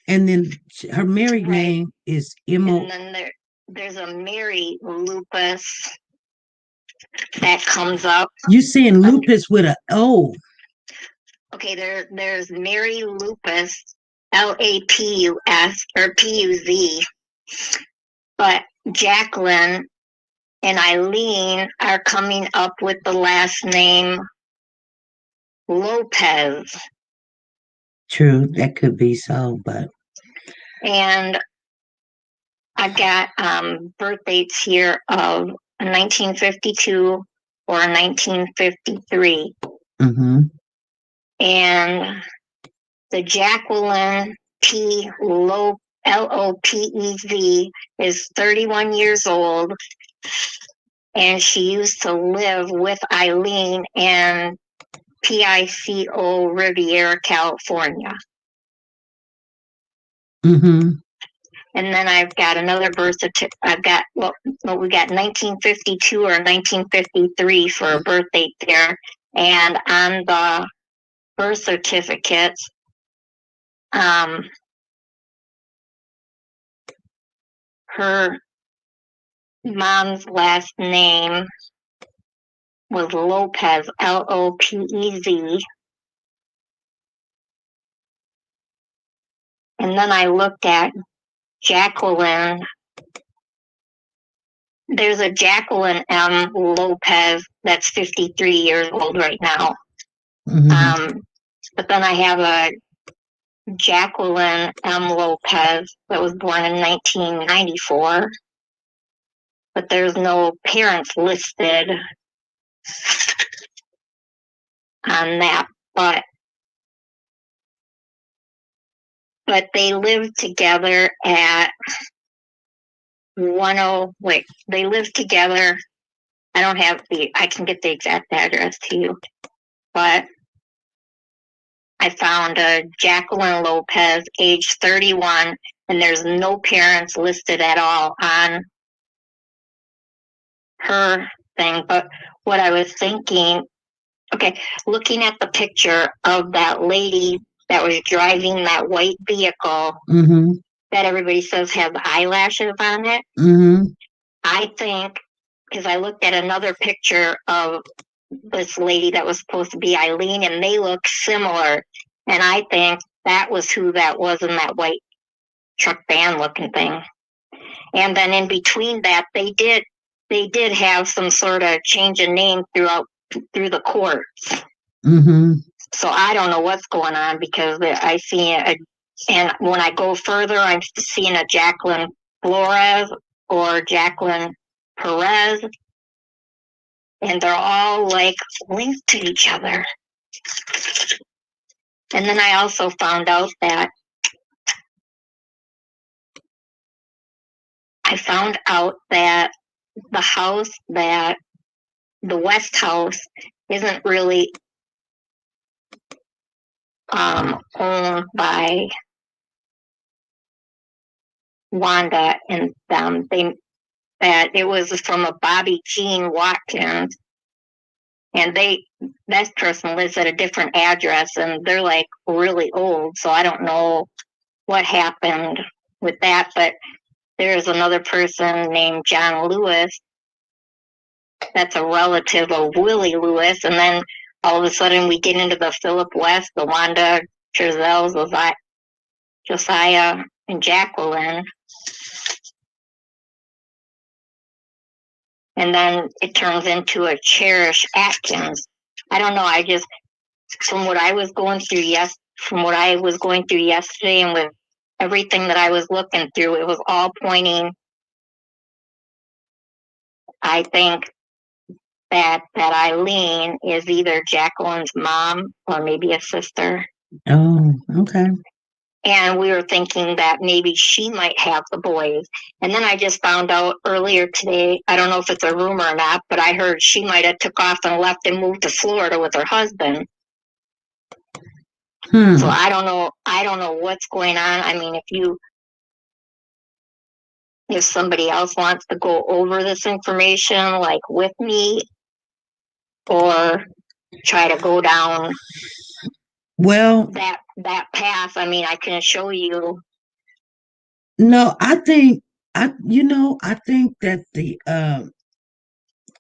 and then her married Right. name is Mo. And then there's a Mary Lupus that comes up. You saying lupus with a O? Okay, there's Mary Lupus, Lapus or Puz, but Jacqueline and Eileen are coming up with the last name Lopez. True, that could be so, but And I've got birth dates here of 1952 or 1953. mm-hmm. And the Jacqueline P. Lopez is 31 years old, and she used to live with Eileen in Pico Riviera, California. Mm-hmm. And then I've got another birth certificate. I've got, we got 1952 or 1953 for a birth date there. And on the birth certificate, her mom's last name was Lopez, Lopez. And then I looked at Jacqueline. There's a Jacqueline M. Lopez that's 53 years old right now. Mm-hmm. But then I have a Jacqueline M. Lopez that was born in 1994. But there's no parents listed on that. But they lived together at they lived together. I can get the exact address to you, but I found a Jacqueline Lopez, age 31, and there's no parents listed at all on her thing. But what I was thinking, okay, looking at the picture of that lady that was driving that white vehicle Mm-hmm. that everybody says has eyelashes on it, Mm-hmm. I think, because I looked at another picture of this lady that was supposed to be Eileen, and they look similar. And I think that was who that was in that white truck van looking thing. And then in between that, they did have some sort of change of name through the courts. Mm-hmm. So I don't know what's going on, because I see and when I go further, I'm seeing a Jacqueline Flores or Jacqueline Perez, and they're all like linked to each other. And then I also found out that the house that the West House isn't really owned by Wanda and them. That it was from a Bobby Jean Watkins, and that person lives at a different address, and they're like really old. So I don't know what happened with that, but there's another person named John Lewis that's a relative of Willie Lewis, and then all of a sudden we get into the Philip West, the Wanda Chazelles, Josiah, and Jacqueline. and then it turns into a Cherish Atkins. I don't know. I just, from what I was going through yesterday, and with everything that I was looking through, it was all pointing, I think, that Eileen is either Jacqueline's mom or maybe a sister. Oh, okay. And we were thinking that maybe she might have the boys. And then I just found out earlier today, I don't know if it's a rumor or not, but I heard she might have took off and left and moved to Florida with her husband. So I don't know what's going on. I mean, if somebody else wants to go over this information, like with me, or try to go down that path, I mean, I can show you. No, I think that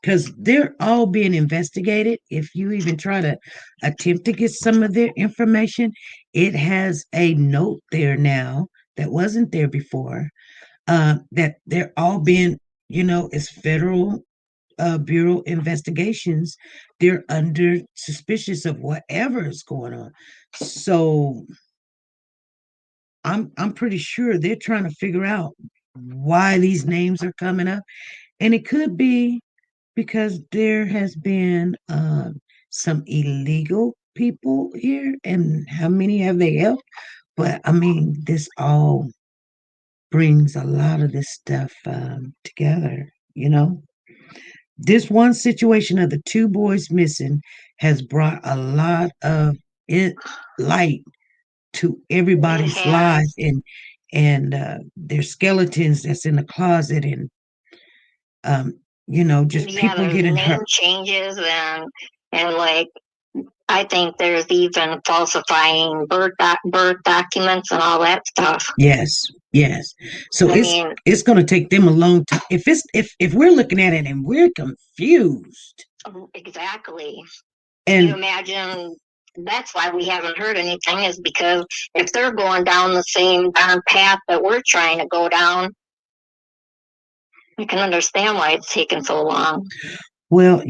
because they're all being investigated. If you even try to attempt to get some of their information, it has a note there now that wasn't there before. That they're all being, it's federal bureau investigations. They're under suspicious of whatever is going on. So I'm pretty sure they're trying to figure out why these names are coming up, and it could be because there has been some illegal people here, and how many have they helped? But I mean, this all brings a lot of this stuff together. This one situation of the two boys missing has brought a lot of light to everybody's life, and their skeletons that's in the closet, and just people getting name hurt. Changes and like, I think there's even falsifying birth documents and all that stuff. Yes. So it's going to take them a long time. If we're looking at it and we're confused. Exactly. And you imagine that's why we haven't heard anything, is because if they're going down the same darn path that we're trying to go down, I can understand why it's taken so long. Well,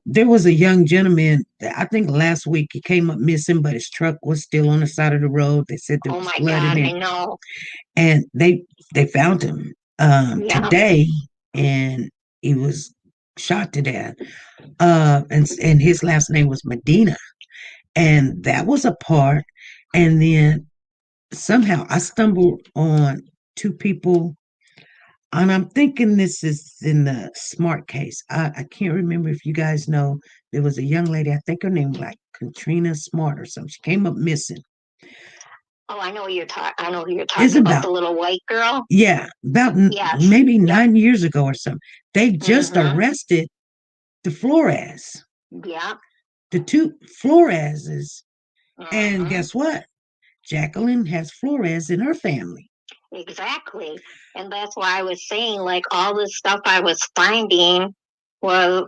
there was a young gentleman that I think last week he came up missing, but his truck was still on the side of the road. They said there was blood in it. I know. And they found him today, and he was shot to death. And his last name was Medina, and that was a part. And then somehow I stumbled on two people. And I'm thinking this is in the Smart case. I can't remember if you guys know. There was a young lady, I think her name was like Katrina Smart or something. She came up missing. Oh, I know who you're talking about, the little white girl. Yeah, about maybe 9 years ago or something. They just arrested the Flores. Yeah. The two Floreses. And guess what? Jacqueline has Flores in her family. Exactly. And that's why I was saying, like, all this stuff I was finding was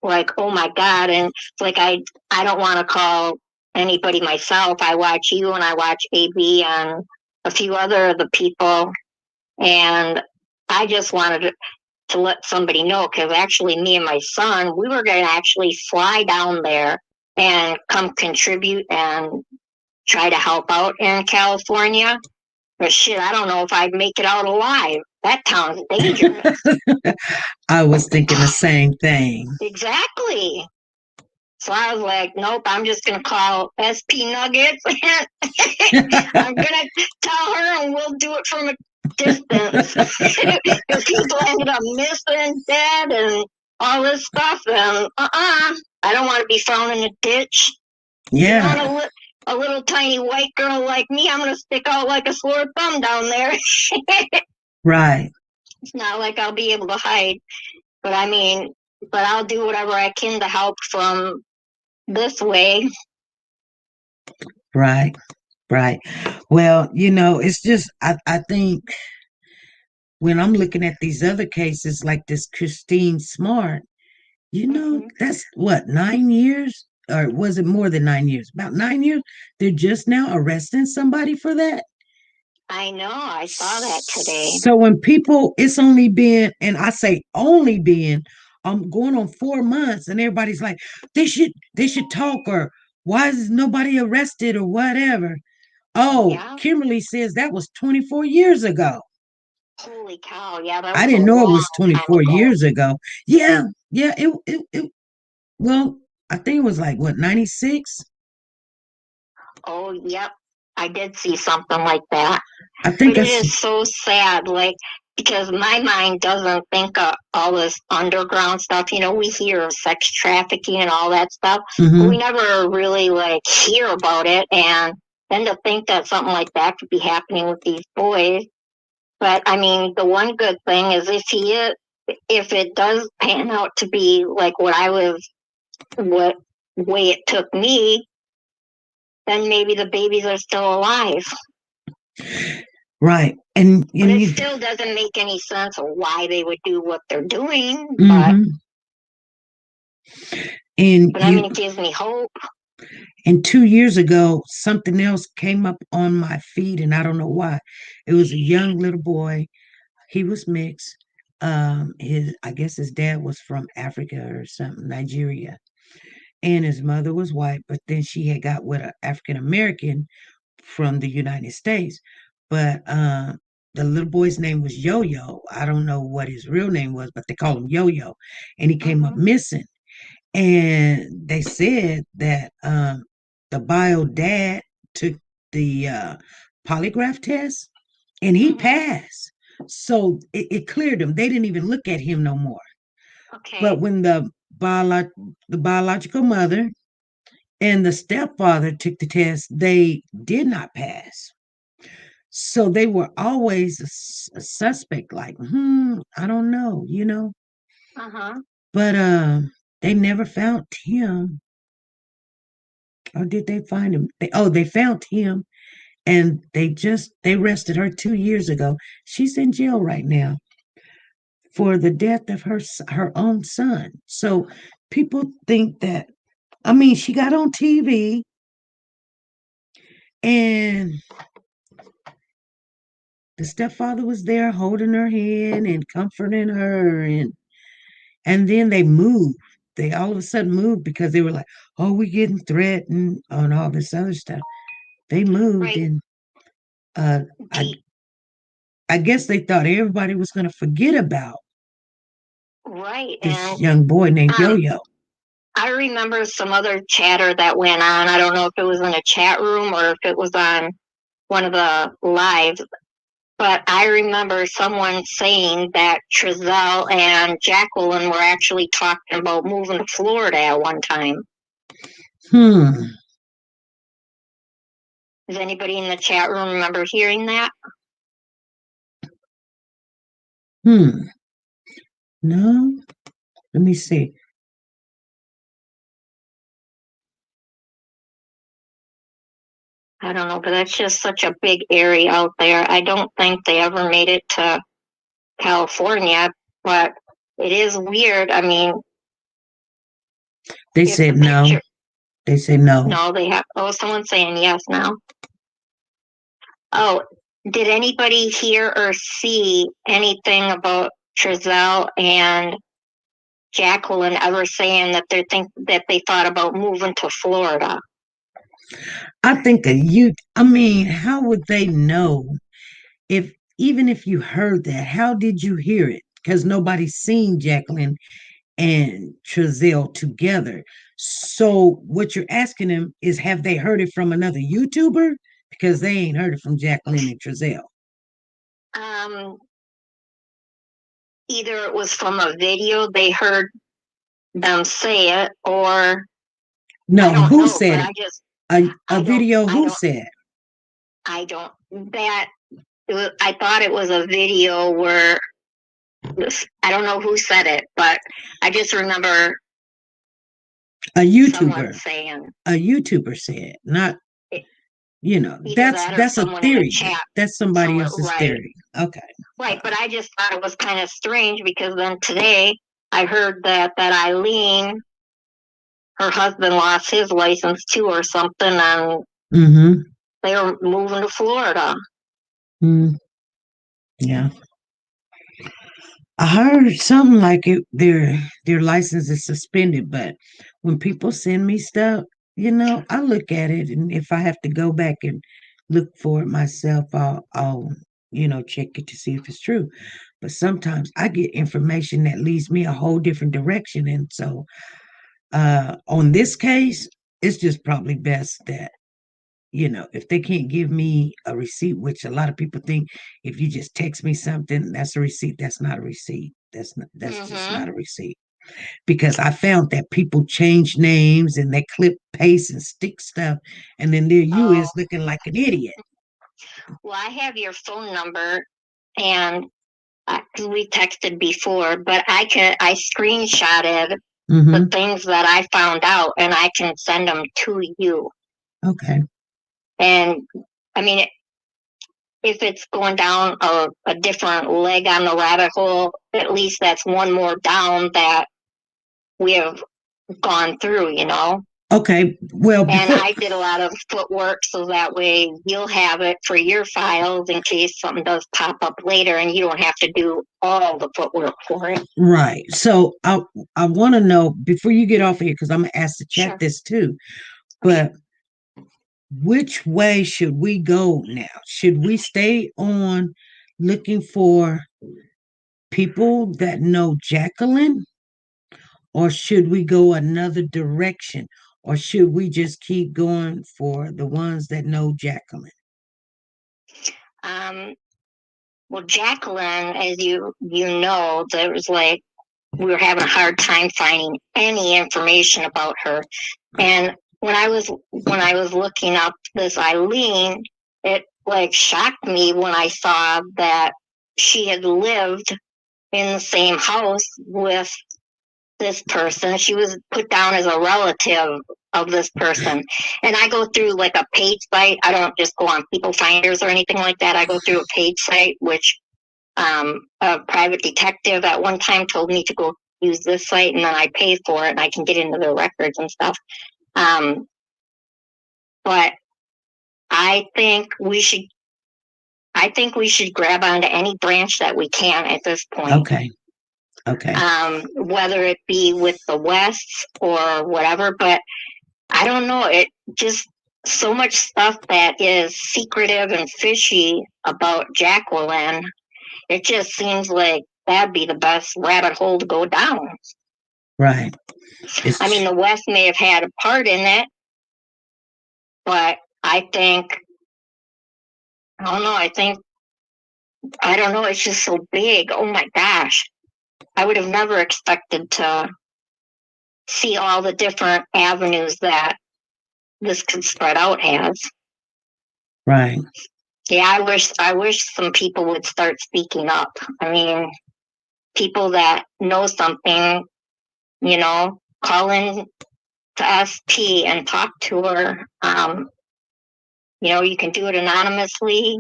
like, oh my God. And like, I don't want to call anybody myself. I watch you and I watch AB and a few other of the people. And I just wanted to let somebody know, because actually me and my son, we were going to actually fly down there and come contribute and try to help out in California. But shit, I don't know if I'd make it out alive. That town's dangerous. I was thinking the same thing. Exactly. So I was like, nope, I'm just going to call SP Nuggets. I'm going to tell her, and we'll do it from a distance. Because people ended up missing, dead, and all this stuff. And I don't want to be found in a ditch. Yeah. A little tiny white girl like me, I'm going to stick out like a sore thumb down there. Right. It's not like I'll be able to hide. But I mean, I'll do whatever I can to help from this way. Right. Well, it's just, I think when I'm looking at these other cases like this Christine Smart, that's what, 9 years? Or was it more than 9 years? About 9 years? They're just now arresting somebody for that? I know. I saw that today. So when people, it's only been, and I say only been going on 4 months, and everybody's like, they should talk, or why is nobody arrested or whatever. Oh, Yeah. Kimberly says that was 24 years ago. Holy cow! Yeah, that I was a didn't know it long was time 24 ago. years ago. Yeah, yeah. Well, I think it was like what, 96? Oh, yep. I did see something like that. I But think it is so sad, like, because my mind doesn't think of all this underground stuff. You know, we hear of sex trafficking and all that stuff, but we never really, like, hear about it. And then to think that something like that could be happening with these boys. But, I mean, the one good thing is if it does pan out to be like what way it took me, then maybe the babies are still alive. right. And But it still doesn't make any sense of why they would do what they're doing. But I mean, it gives me hope. And 2 years ago, something else came up on my feed, and I don't know why. It was a young little boy. He was mixed. I guess his dad was from Africa or something, Nigeria, and his mother was white. But then she had got with an African American from the United States. But the little boy's name was Yo Yo. I don't know what his real name was, but they call him Yo Yo, and he came up missing. And they said that the bio dad took the polygraph test, and he passed. So it cleared him. They didn't even look at him no more. Okay. But when the biological mother and the stepfather took the test, they did not pass. So they were always a suspect, like, I don't know, you know. But they never found him. Or did they find him? They found him, and they arrested her 2 years ago. She's in jail right now for the death of her own son. So people think that, I mean, she got on TV, and the stepfather was there holding her hand and comforting her, and then they moved. They all of a sudden moved because they were like, "Oh, we're getting threatened," and all this other stuff. They moved, and I guess they thought everybody was going to forget about this young boy named Yo-Yo. I remember some other chatter that went on. I don't know if it was in a chat room or if it was on one of the lives, but I remember someone saying that Trezell and Jacqueline were actually talking about moving to Florida at one time. Does anybody in the chat room remember hearing that? No. Let me see. I don't know, but that's just such a big area out there. I don't think they ever made it to California, but it is weird. I mean, they said no. They said no. No, they have. Oh, someone's saying yes now. Oh, did anybody hear or see anything about Trezell and Jacqueline ever saying that they thought about moving to Florida? I think I mean, how would they know even if you heard that? How did you hear it? Because nobody's seen Jacqueline and Trezell together. So what you're asking them is, have they heard it from another YouTuber? Because they ain't heard it from Jacqueline and Trezell. Either it was from a video they heard them say it, or no, who said it? A video. Who said? I don't. I thought it was a video where I don't know who said it, but I just remember a YouTuber saying. A YouTuber said, not. You know, that's a theory. That's somebody else's theory. Okay. Right, but I just thought it was kind of strange because then today I heard that Eileen, her husband lost his license too or something, and they were moving to Florida. Yeah. I heard something like their license is suspended, but when people send me stuff, I look at it, and if I have to go back and look for it myself, I'll check it to see if it's true. But sometimes I get information that leads me a whole different direction, and so on this case, it's just probably best that if they can't give me a receipt, which a lot of people think if you just text me something, that's a receipt. That's not a receipt. That's just Mm-hmm. not a receipt. Because I found that people change names and they clip, paste, and stick stuff, and then there you Oh, is looking like an idiot. well, I have your phone number, and 'cause we texted before, but I screenshotted the Mm-hmm. things that I found out, and I can send them to you. Okay. And I mean, if it's going down a different leg on the rabbit hole, at least that's one more down that we have gone through. Okay. Well, And before. I did a lot of footwork so that way you'll have it for your files in case something does pop up later and you don't have to do all the footwork for it. Right. So I want to know before you get off here because I'm gonna ask the chat Sure. this too. Okay. But which way should we go now? Should we stay on looking for people that know Jacqueline, or should we go another direction, or should we just keep going for the ones that know Jacqueline? Um, well, Jacqueline, as you know, there was like we were having a hard time finding any information about her. And when I was looking up this Eileen, it like shocked me when I saw that she had lived in the same house with this person. She was put down as a relative of this person. And I go through like a page site. I don't just go on People Finders or anything like that. I go through a page site, which a private detective at one time told me to go use this site, and then I pay for it and I can get into the records and stuff. Um, but I think we should. I think we should grab onto any branch that we can at this point. Okay. Okay. Whether it be with the Wests or whatever, but I don't know. It just so much stuff that is secretive and fishy about Jacqueline. It just seems like that'd be the best rabbit hole to go down. Right. I mean, It's the West may have had a part in it, but I think, I don't know, I don't know, it's just so big. Oh my gosh. I would have never expected to see all the different avenues that this could spread out as. right. Yeah, I wish some people would start speaking up. I mean, people that know something, call in to SP and talk to her. You can do it anonymously.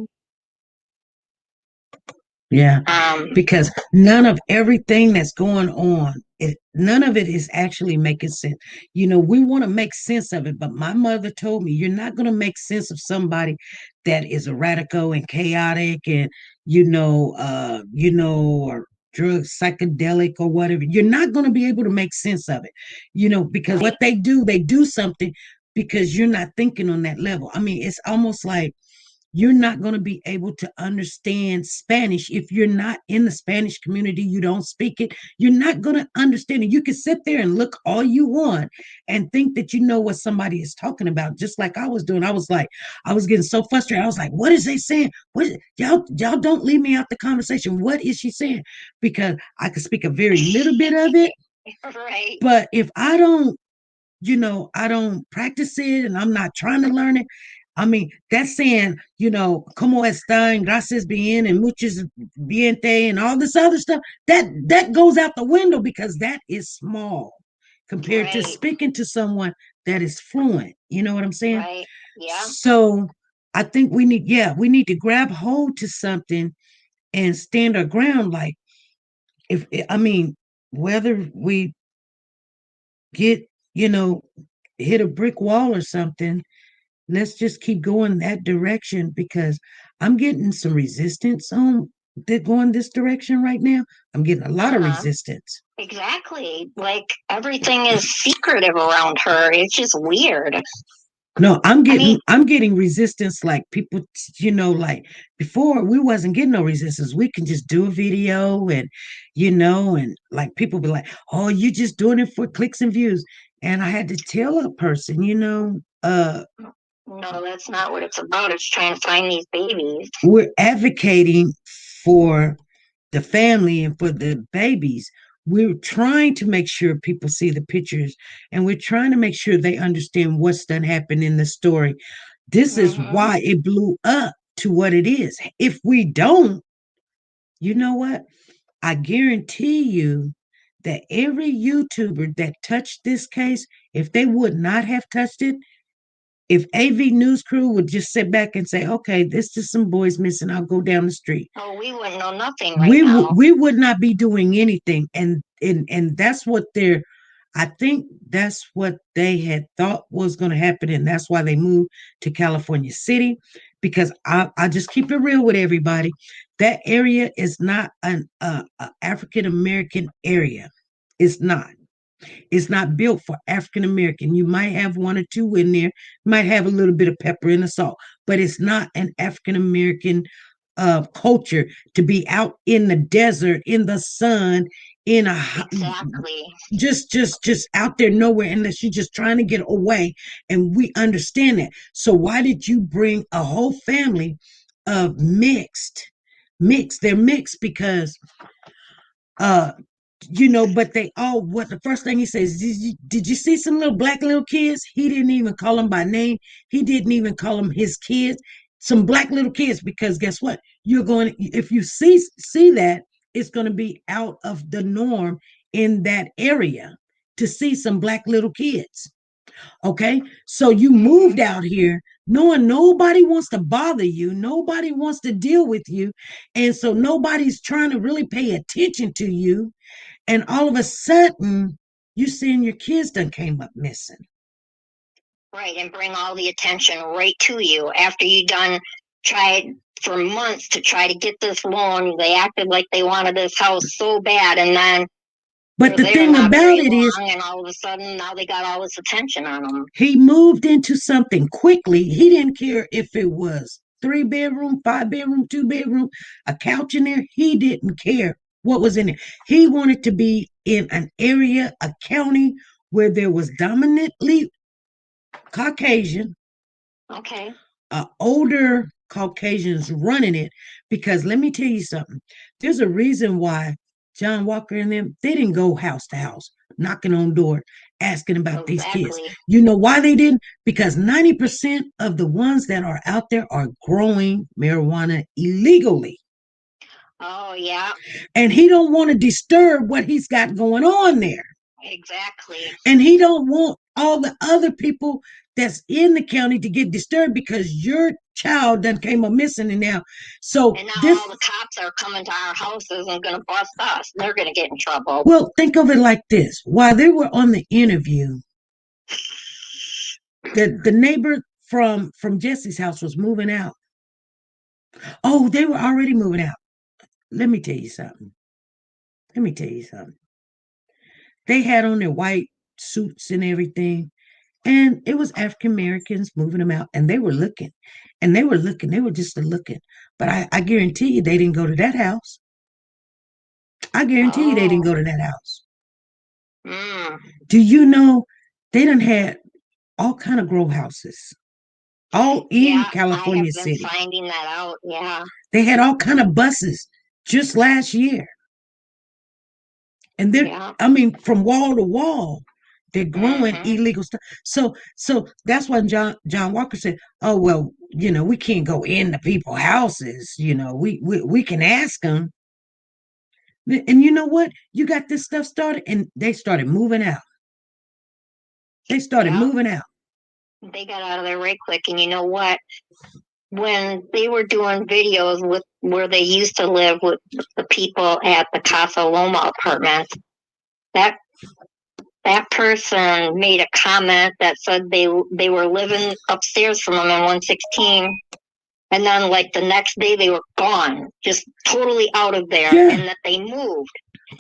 Yeah. Um, Because none of everything that's going on, none of it is actually making sense. We want to make sense of it, but my mother told me you're not going to make sense of somebody that is radical and chaotic and or drug psychedelic or whatever. You're not going to be able to make sense of it. Because what they do something because you're not thinking on that level. I mean, it's almost like you're not going to be able to understand Spanish if you're not in the Spanish community. You don't speak it. You're not going to understand it. You can sit there and look all you want and think that you know what somebody is talking about, just like I was doing. I was like, I was getting so frustrated. I was like, what is they saying? What is, y'all don't leave me out the conversation. What is she saying? Because I could speak a very little bit of it. right. But if I don't practice it and I'm not trying to learn it. I mean, that's saying, como están, gracias bien, and muchos biente, and all this other stuff. That goes out the window because that is small compared to Right. speaking to someone that is fluent. You know what I'm saying? Right. Yeah. So I think we need to grab hold to something and stand our ground. Like if I mean, whether we get, you know, hit a brick wall or something, let's just keep going that direction because I'm getting some resistance on they're going this direction right now. I'm getting a lot of resistance. Exactly. Like everything is secretive around her. It's just weird. No, I'm getting resistance like people, like before we wasn't getting no resistance. We can just do a video and like people be like, "Oh, you just doing it for clicks and views." And I had to tell a person, no, that's not what it's about. It's trying to find these babies. We're advocating for the family and for the babies. We're trying to make sure people see the pictures and we're trying to make sure they understand what's done happened in the story. This is why it blew up to what it is. If we don't, you know what? I guarantee you that every YouTuber that touched this case, if they would not have touched it, if AV News Crew would just sit back and say, "Okay, this is some boys missing. I'll go down the street." Oh, we wouldn't know nothing right now. We would not be doing anything, and that's what they're. I think that's what they had thought was going to happen, and that's why they moved to California City. Because I just keep it real with everybody. That area is not an African American area. It's not. It's not built for African American. You might have one or two in there, might have a little bit of pepper and a salt, but it's not an African American culture to be out in the desert, in the sun, in a exactly just out there nowhere unless you're just trying to get away. And we understand that. So why did you bring a whole family of mixed? They're mixed because but they all what the first thing he says, did you see some little kids? He didn't even call them by name. He didn't even call them his kids. Some black little kids, because guess what? You're going if you see that, it's going to be out of the norm in that area to see some black little kids. Okay, so you moved out here knowing nobody wants to bother you, nobody wants to deal with you, and so nobody's trying to really pay attention to you, and all of a sudden you seeing your kids done came up missing. Right, and bring all the attention right to you after you done tried for months to try to get this loan. They acted like they wanted this house so bad, and then but the thing about it is, and all of a sudden now they got all this attention on them. He moved into something quickly. He didn't care if it was 3 bedroom, 5 bedroom, 2 bedroom, a couch in there. He didn't care what was in it. He wanted to be in an area, a county where there was dominantly Caucasian. Okay. Older Caucasians running it, because let me tell you something. There's a reason why John Walker and them, they didn't go house to house, knocking on door, asking about these kids. You know why they didn't? Because 90% of the ones that are out there are growing marijuana illegally. Oh, yeah. And he don't want to disturb what he's got going on there. Exactly. And he don't want all the other people that's in the county to get disturbed because your child done came up missing. And now all the cops are coming to our houses and going to bust us. They're going to get in trouble. Well, think of it like this. While they were on the interview, the neighbor from Jesse's house was moving out. Oh, they were already moving out. Let me tell you something. They had on their white suits and everything. And it was African Americans moving them out, and they were looking, they were just looking. But I guarantee you they didn't go to that house. I guarantee you they didn't go to that house. Do you know they done had all kind of grow houses, all in California City. Finding that out, yeah. They had all kind of buses just last year, and from wall to wall. They're growing illegal stuff. So that's why John Walker said, "Oh well, we can't go into people's houses. We can ask them." And you know what? You got this stuff started, and they started moving out. They got out of there right quick. And you know what? When they were doing videos with where they used to live with the people at the Casa Loma apartments, that person made a comment that said they were living upstairs from them in 116, And then, like, the next day they were gone, just totally out of there, Yeah. and that they moved.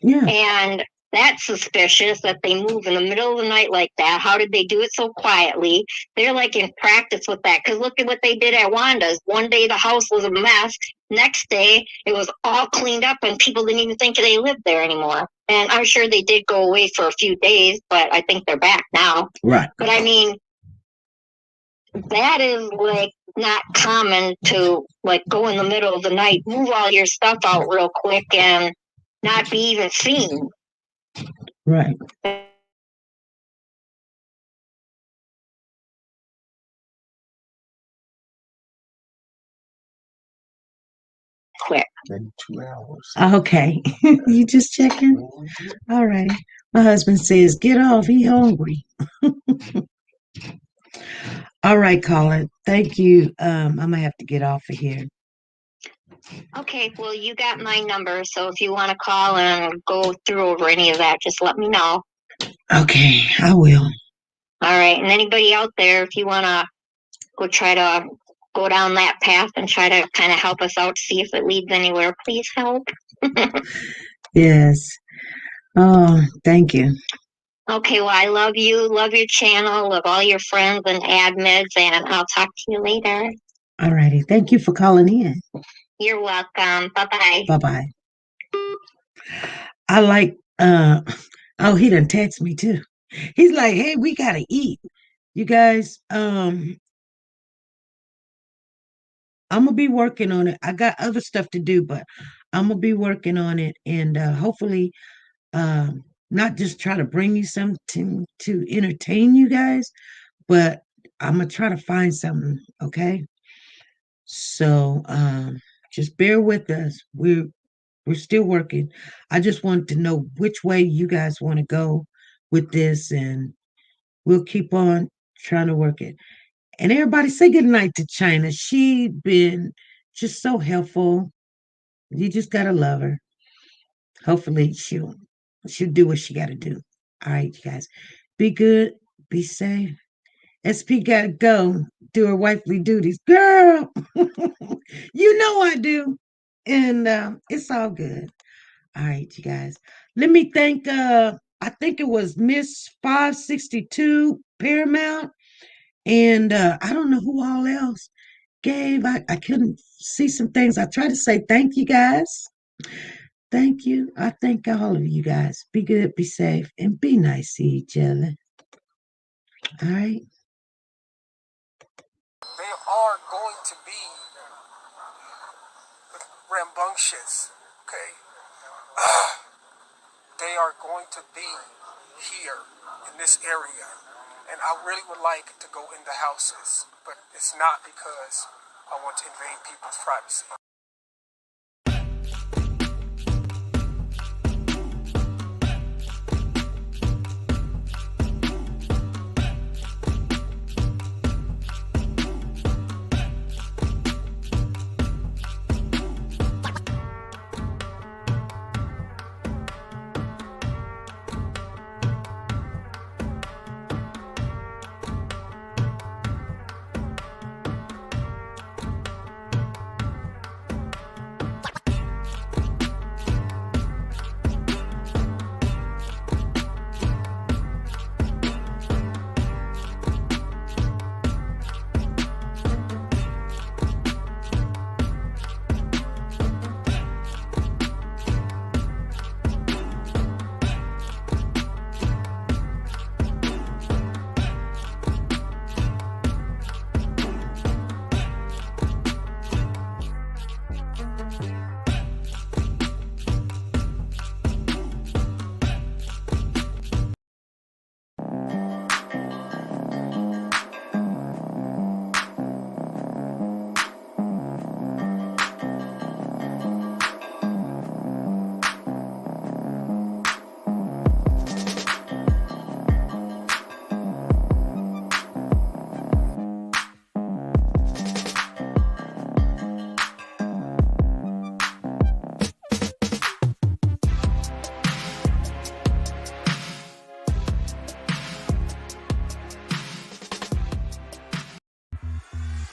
Yeah. And that's suspicious that they move in the middle of the night like that. How did they do it so quietly? They're like in practice with that. Because look at what they did at Wanda's. One day the house was a mess. Next day it was all cleaned up and people didn't even think they lived there anymore. And I'm sure they did go away for a few days, but I think they're back now. Right. But I mean, that is like not common to like go in the middle of the night, move all your stuff out real quick and not be even seen. Right. Quick. 2 hours. Okay. You just checking? All right. My husband says, get off. He hungry. All right, Colin. Thank you. I'm going to have to get off of here. Okay, well, you got my number, so if you want to call and go through over any of that, just let me know. Okay, I will. All right, and anybody out there, if you want to go try to go down that path and try to kind of help us out, see if it leads anywhere, please help. Yes. Oh, thank you. Okay, well, I love you, love your channel, love all your friends and admins, and I'll talk to you later. All righty. Thank you for calling in. You're welcome. Bye-bye. Bye-bye. I like, oh, he done text me too. He's like, hey, we got to eat. You guys, I'm going to be working on it. I got other stuff to do, but I'm going to be working on it. And hopefully, not just try to bring you something to entertain you guys, but I'm going to try to find something. Okay. So just bear with us. We're still working. I just want to know which way you guys want to go with this, and we'll keep on trying to work it. And everybody say good night to China. She been just so helpful. You just gotta love her. Hopefully she'll do what she gotta do. All right, you guys. Be good, be safe. SP gotta go do her wifely duties. Girl, you know I do. And it's all good. All right, you guys. Let me thank I think it was Miss 562 Paramount. And I don't know who all else gave. I couldn't see some things. I tried to say thank you guys. Thank you. I thank all of you guys. Be good, be safe, and be nice to each other. All right. They are going to be rambunctious, okay? They are going to be here in this area, and I really would like to go in the houses, but it's not because I want to invade people's privacy.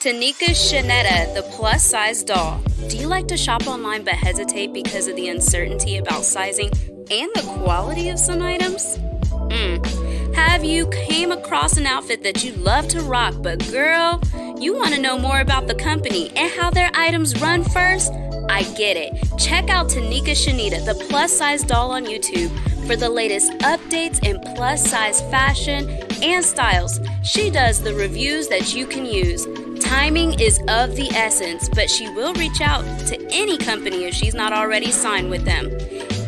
Tanika Shanetta, the plus-size doll. Do you like to shop online but hesitate because of the uncertainty about sizing and the quality of some items? Have you came across an outfit that you love to rock, but girl, you want to know more about the company and how their items run first? I get it. Check out Tanika Shanetta, the plus-size doll on YouTube for the latest updates in plus-size fashion and styles. She does the reviews that you can use. Timing is of the essence, but she will reach out to any company if she's not already signed with them.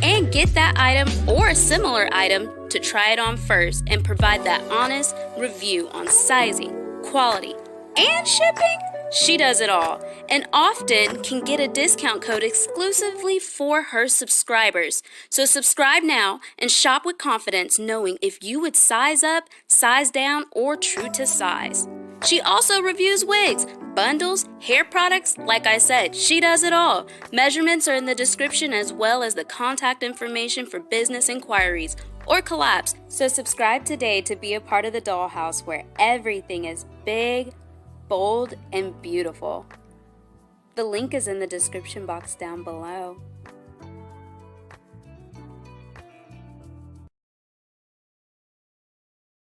And get that item or a similar item to try it on first and provide that honest review on sizing, quality, and shipping. She does it all and often can get a discount code exclusively for her subscribers. So subscribe now and shop with confidence, knowing if you would size up, size down, or true to size. She also reviews wigs, bundles, hair products. Like I said, she does it all. Measurements are in the description as well as the contact information for business inquiries or collabs. So subscribe today to be a part of the dollhouse where everything is big, bold, and beautiful. The link is in the description box down below.